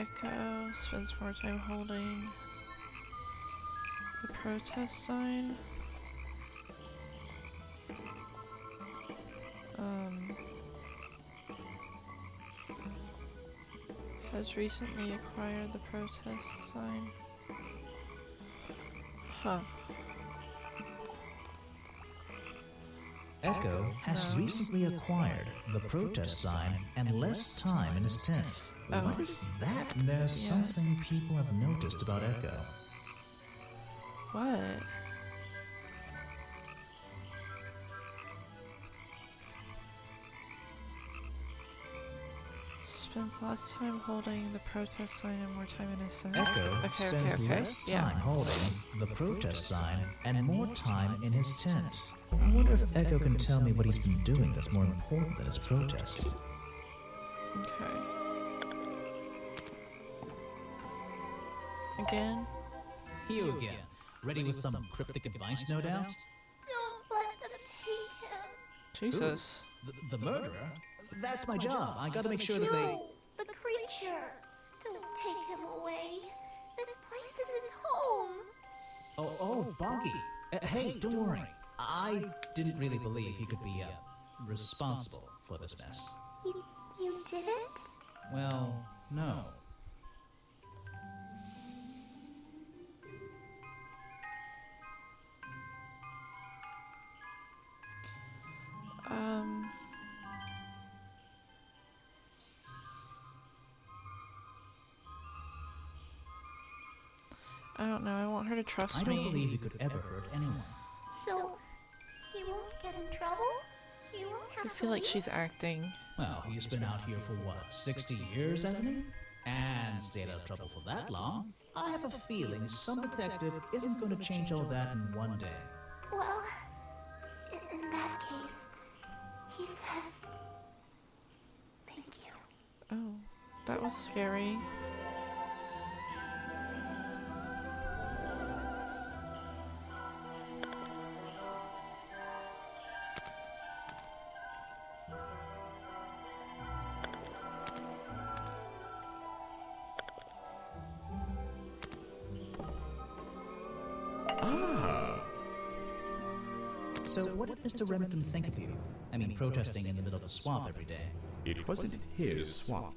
Echo spends more time holding the protest sign. Has recently acquired the protest sign. Huh. Echo has recently acquired the protest sign and less time in his tent. Oh. What is that? There's something people have noticed about Echo. What? Spends less time holding the protest sign and more time in his tent. Echo spends less time holding the protest sign and more time in his tent. I wonder if Echo can tell me what he's been doing that's more important than his protest. Okay. Again? You again. Ready with some cryptic advice, no doubt? Don't let them take him. Jesus. The murderer? That's my job. I gotta make sure that they... No, the creature. Don't take him away. This place is his home. Oh, Boggy. Hey, don't worry. I didn't really believe he could be, responsible for this mess. You didn't? Well, no. I don't know. I want her to trust me. I don't believe he could ever hurt anyone. So, he won't get in trouble? You won't have I feel like she's acting. Well, he's been out here for what, 60 years, hasn't he? And stayed out of trouble for that long. I have a feeling some detective isn't going to change all that in one day. Well, in that case, he says... Thank you. Oh, that was scary. So what did Mr. Remington think of you? I mean, protesting in the middle of a swamp every day. It wasn't his swamp.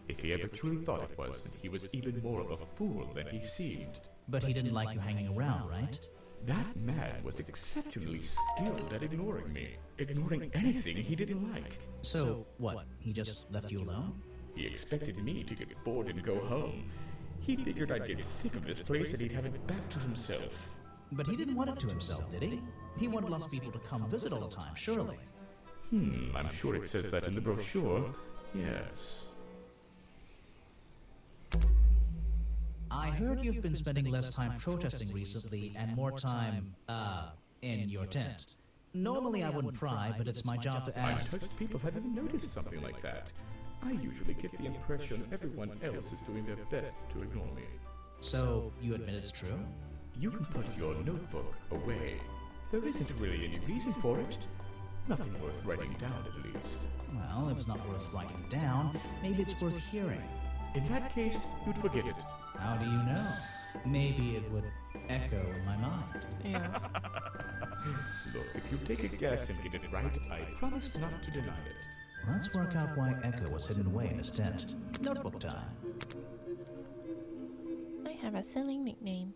If he ever truly thought it was, then he was even more of a fool than he seemed. But he didn't like you hanging around, right? That man was exceptionally skilled at ignoring me, ignoring anything he didn't like. So, what, he just left you alone? He expected me to get bored and go home. He figured I'd get sick of this place and he'd have it back to himself. But he didn't want it to himself, did he? He wanted lots of people to come visit all the time, surely. I'm sure it says that in the brochure. Yes. I heard you've been spending less time protesting recently and more time, in your tent. Normally I wouldn't pry, but it's my job to ask. Untouched people have even noticed something like that. I usually get the impression everyone else is doing their best to ignore me. So, you admit it's true? You can put your notebook away. There isn't really any reason for it. Nothing worth writing down, at least. Well, if it's not worth writing down, maybe it's worth hearing. In that case, you'd forget it. How do you know? Maybe it would echo in my mind. Yeah. Look, if you take a guess and get it right, I promise not to deny it. Let's work out why Echo was hidden away in his tent. Notebook time. I have a silly nickname.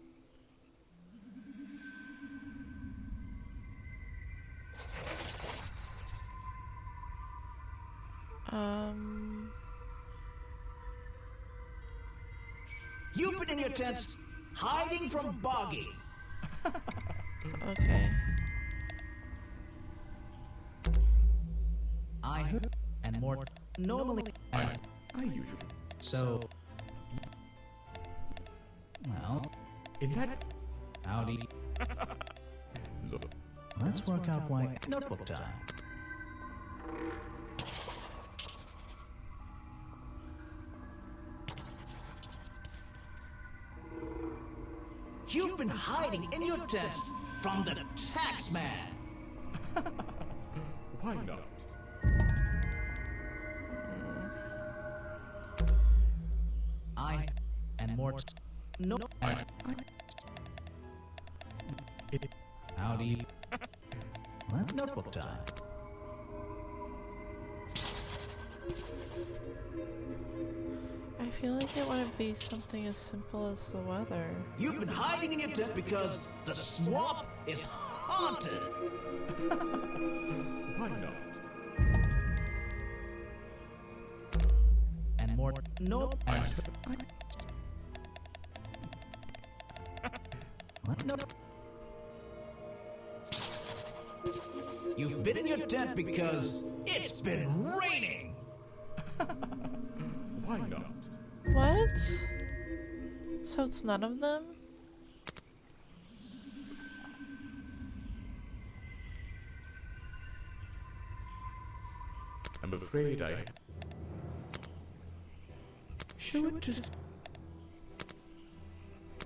You've been in your tent, hiding from Boggy. Okay. I heard, and more normally. I usually. So, well, in that. Howdy. Look. Let's work out why. Notebook time. You've been hiding in your tent from the tax man. Why not? I more. No. Howdy. Let's notebook time. I feel like it wouldn't be something as simple as the weather. You've been hiding in your tent because the swamp is haunted. Why not? And more. No. No. You've been in your tent because it's been raining. Why not? What? So it's none of them? I'm afraid I... Show it to...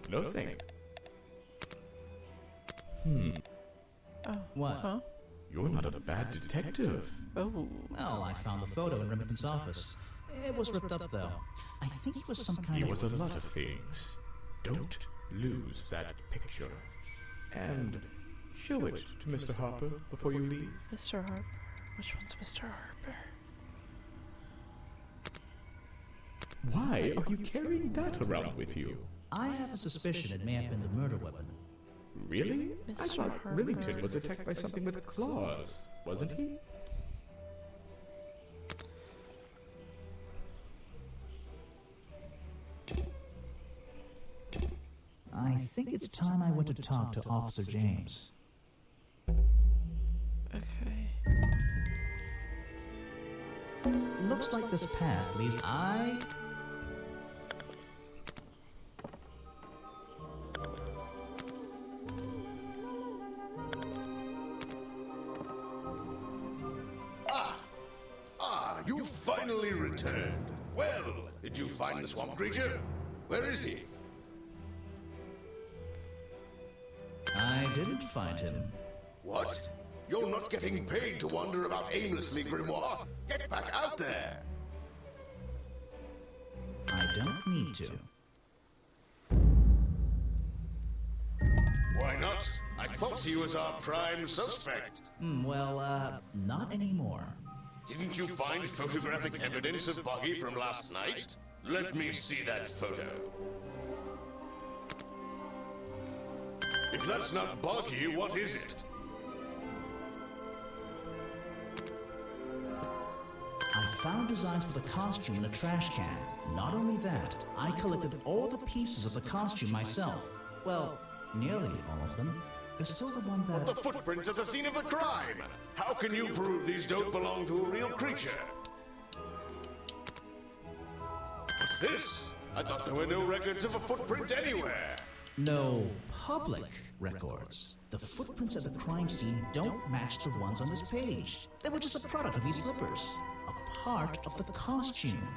No thanks. Oh. What? Huh? You're not a bad detective. Oh. Well, I found the photo in Remington's office. It was ripped up, though. I think it was some kind He of... was a lot of things. Don't lose that picture. And show it to Mr. Harper before you leave. Mr. Harper? Which one's Mr. Harper? Why are you carrying that around with you? I have a suspicion it may have been the murder weapon. Really? I Mr. thought Harper. Remington was attacked by something with claws, wasn't he? I think it's time I went to talk to Officer James. Okay. Looks like this path leads... You finally returned. Well, did you find the swamp creature? Where is he? I didn't find him. What? You're not getting paid to wander about aimlessly, Grimoire. Get back out there. I don't need to. Why not? I thought he was our prime suspect. Not anymore. Didn't you find photographic evidence of Buggy from last night? Let me see that photo. If that's not Buggy, what is it? I found designs for the costume in a trash can. Not only that, I collected all the pieces of the costume myself. Well, nearly all of them. There's still the one that... But the footprints at the scene of the crime! How can you prove these don't belong to a real creature? What's this? I thought there were no records of a footprint anywhere. No public records. The footprints at the crime scene don't match the ones on this page. They were just a product of these slippers. A part of the costume.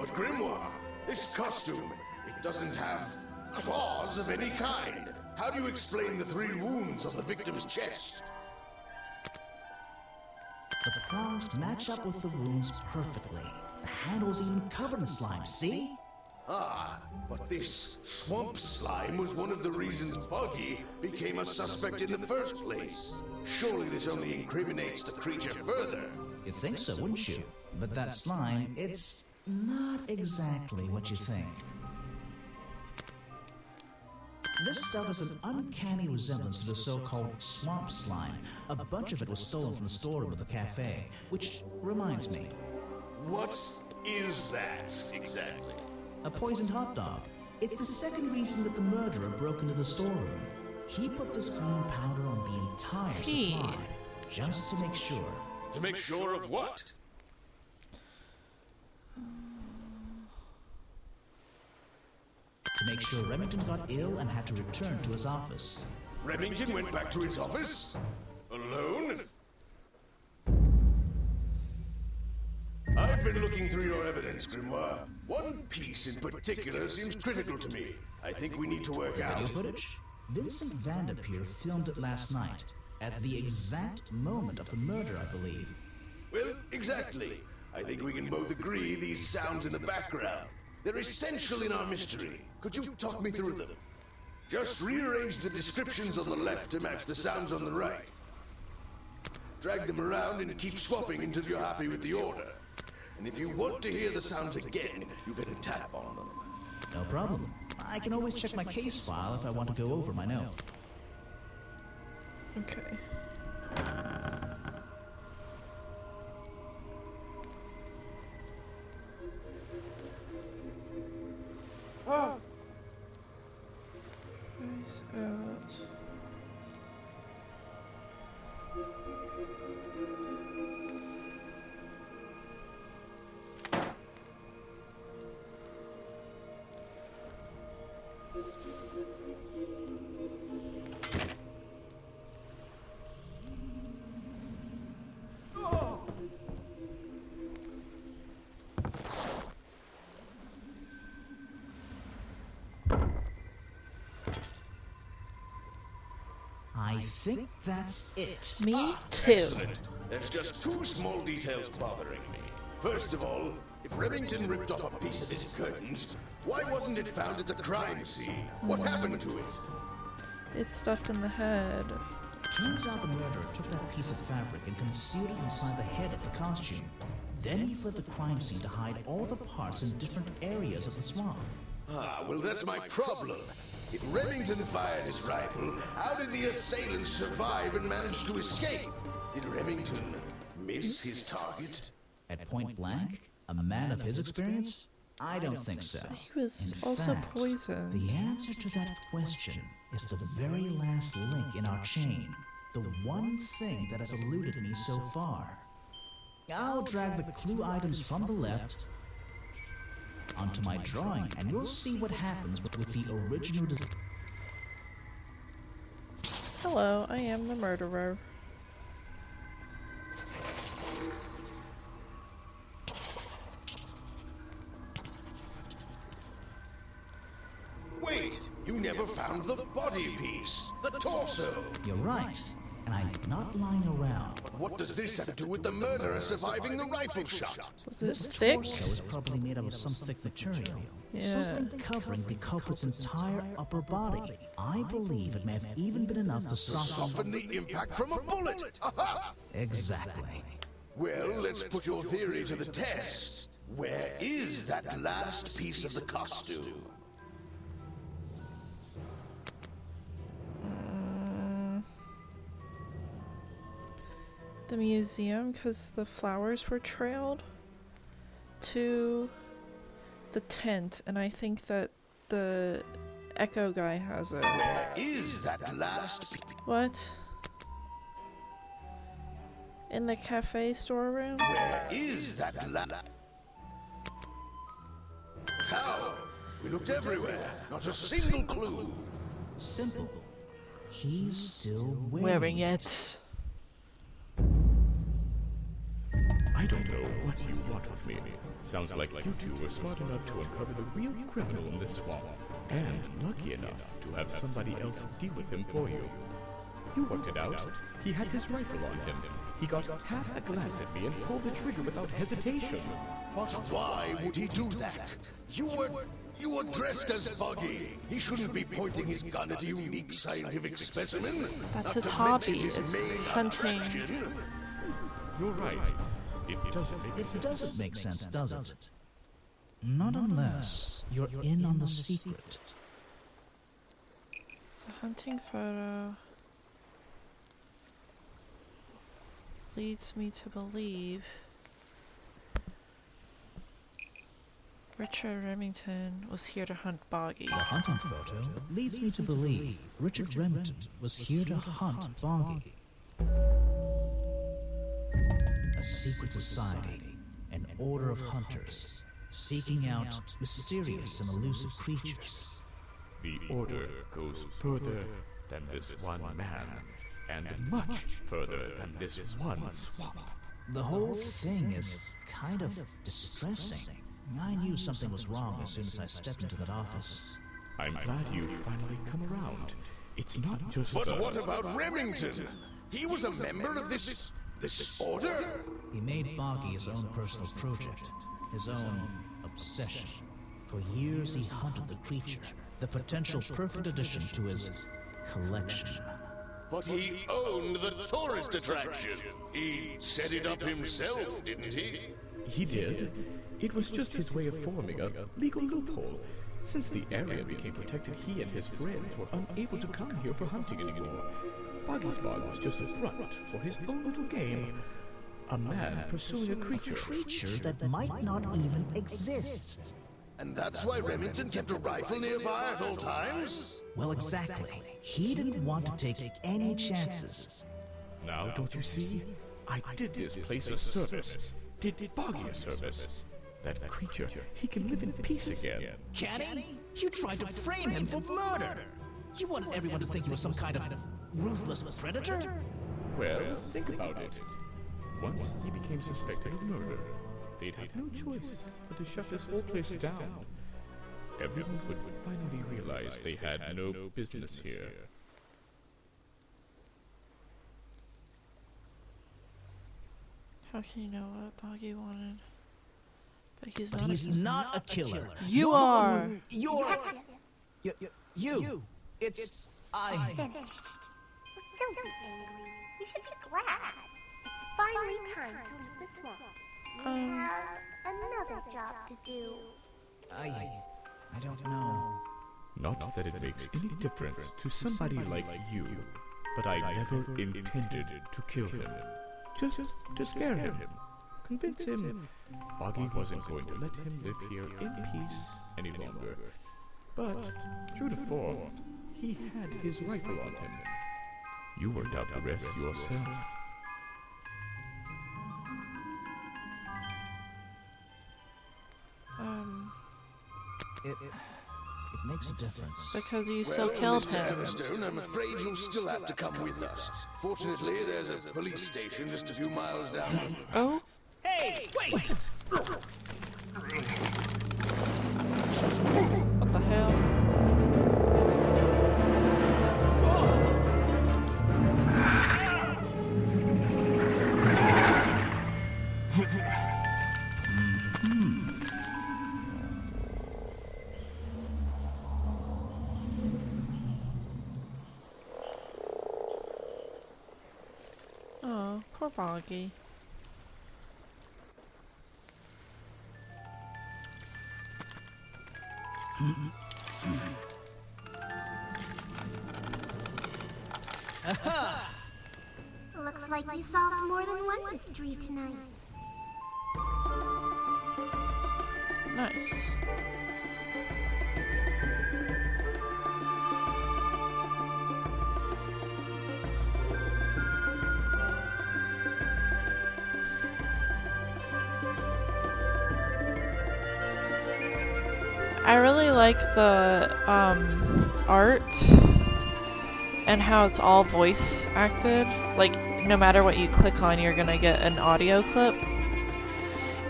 But Grimoire, this costume, it doesn't have claws of any kind. How do you explain the 3 wounds on the victim's chest? The prongs match up with the wounds perfectly. The handle's even covered in slime, see? Ah, but this swamp slime was one of the reasons Buggy became a suspect in the first place. Surely this only incriminates the creature further. You'd think so, wouldn't you? But that slime, it's not exactly what you think. This stuff is an uncanny resemblance to the so-called swamp slime. A bunch of it was stolen from the storeroom of the cafe, which reminds me. What is that exactly? A poisoned hot dog. It's the second reason that the murderer broke into the storeroom. He put this green powder on the entire supply, just to make sure. To make sure of what? To make sure Remington got ill and had to return to his office. Remington went back to his office? Alone? I've been looking through your evidence, Grimoire. One piece in particular seems critical to me. I think we need to work out. Video footage? Vincent Vanderpeer filmed it last night, at the exact moment of the murder, I believe. Well, exactly. I think we can both agree these sounds in the background. They're essential in our mystery. Could you talk me through them? Just rearrange the descriptions on the left to match the sounds on the right. Drag them around and keep swapping until you're happy with the order. And if you want to hear the sounds again, you can tap on them. No problem. I can always check my case file if I want to go over my notes. Okay. Eyes out. I think that's it. Me too. Excellent. There's just two small details bothering me. First of all, if Remington ripped off a piece of his curtains, why wasn't it found at the crime scene? What happened to it? It's stuffed in the head. Turns out the murderer took that piece of fabric and concealed it inside the head of the costume. Then he fled the crime scene to hide all the parts in different areas of the swamp. Ah, well, that's my problem. If Remington fired his rifle, how did the assailant survive and manage to escape? Did Remington miss his target? At point blank? A man of his experience? I don't think so. He was In also fact, poisoned. The answer to that question is the very last link in our chain. The one thing that has eluded me so far. I'll drag the clue items from the left onto my drawing, and we'll see what happens with the original. Hello, I am the murderer. Wait! You never found the body piece! The torso! You're right, and I'm not lying around. What does this have to do with the murderer surviving the rifle shot? Was it This thick? torso is probably made out of some thick material. Yeah. Something covering the culprit's entire upper body. I believe it may have even been enough to Soften the impact from a bullet! Aha! Exactly. Well, let's put your theory to the test. Where is that last piece of the costume? The museum, because the flowers were trailed to the tent, and I think that the Echo guy has it. Where is that last piece? What? In the cafe storeroom? Where is that last? How? We looked everywhere. Not a single clue. Simple. He's still Wearing it. I don't know what you want with me. Sounds like you two were smart enough to uncover the real criminal in this swamp, and lucky enough to have somebody else deal with him for you. You worked it out. He had his rifle on him. He got half a glance at me and pulled the trigger without hesitation. But why would he do that? You were dressed as Buggy. He shouldn't be pointing his gun at a unique scientific specimen. That's Not his to hobby, mention his is main hunting. attraction. You're right. It doesn't make sense. It doesn't make sense, does it? Not unless you're in on the secret. The hunting photo leads me to believe Richard Remington was here to hunt Boggy. The hunting photo leads me to believe Richard Remington was here to hunt Boggy. A secret society, an order of hunters, seeking out mysterious and elusive creatures. The Order goes further than this one man, and much further than this one swamp. The whole thing is kind of distressing. I knew something was wrong as soon as I stepped into that office. I'm glad you've finally come around. It's not just... But what about Remington? He was a member of this order? He made Boggy his own personal project, his own obsession. For years he hunted the creature, the potential perfect addition to his collection. But he owned the tourist attraction. He set it up himself, didn't he? He did. It was just his way of forming a legal loophole. Since the area became protected, he and his friends were unable to come here for hunting anymore. Boggy's Bog was just a front for his own little game. A man pursuing a creature. A creature that might not even exist. And that's why Remington kept a rifle nearby at all times? Well, exactly. He didn't want to take any chances. Now, don't you see? I did this place a service. Did Boggy a service. That creature, he can live in peace again. Can he? You tried to frame him for murder. You wanted everyone to think he was some kind of ruthless predator? Well, think about it. Once he became suspected of murder, they'd have no choice but to shut this whole place down. Everyone would finally realize they had no business here. How can you know what Boggy wanted? But he's not a killer. You are. You're. Detective. You. It's I. Finished. Don't be angry. You should be glad. It's finally time to leave the swamp. You have another job to do. I don't know. Not that it makes any difference to somebody like you, but I never intended to kill him. Just to scare him. Convince him Boggy wasn't going to let him live here in peace any longer. But, true to form, he had his rifle on him. You worked out the rest yourself. It makes a difference. Because you still killed Mr. him. Everstone, I'm afraid you'll still have to come with us. Fortunately, there's a police station just a few miles down. Oh? Hey, wait! What the hell? Oh, poor Boggy. Looks like you solved more than one mystery tonight. Nice. I really like the art and how it's all voice acted. Like, no matter what you click on, you're gonna get an audio clip.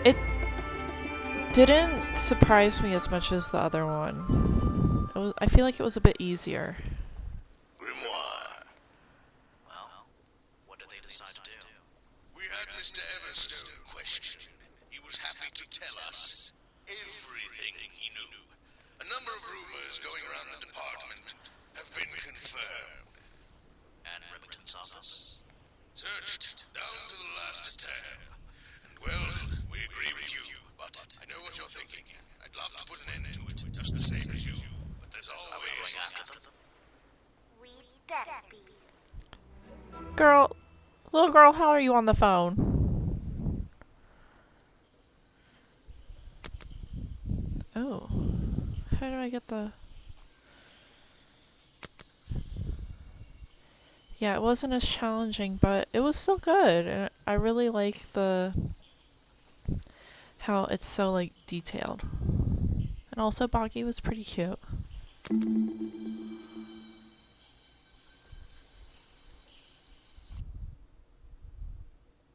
It didn't surprise me as much as the other one. I feel like it was a bit easier. Grimoire. Well, what did they decide to do? We had Mr. Everstone questioned. He was happy to tell us everything he knew. A number of rumors going around the department have been confirmed. And Remington's office? Searched down to the last detail. And well, we agree with you, but I know what you're thinking. I'd love to put an end to it, just the same as you. But there's always... Going after them? We better be. Girl, little girl, how are you on the phone? Oh. How do I get the... Yeah, it wasn't as challenging, but it was still good. And I really like how it's so, like, detailed. And also, Boggy was pretty cute.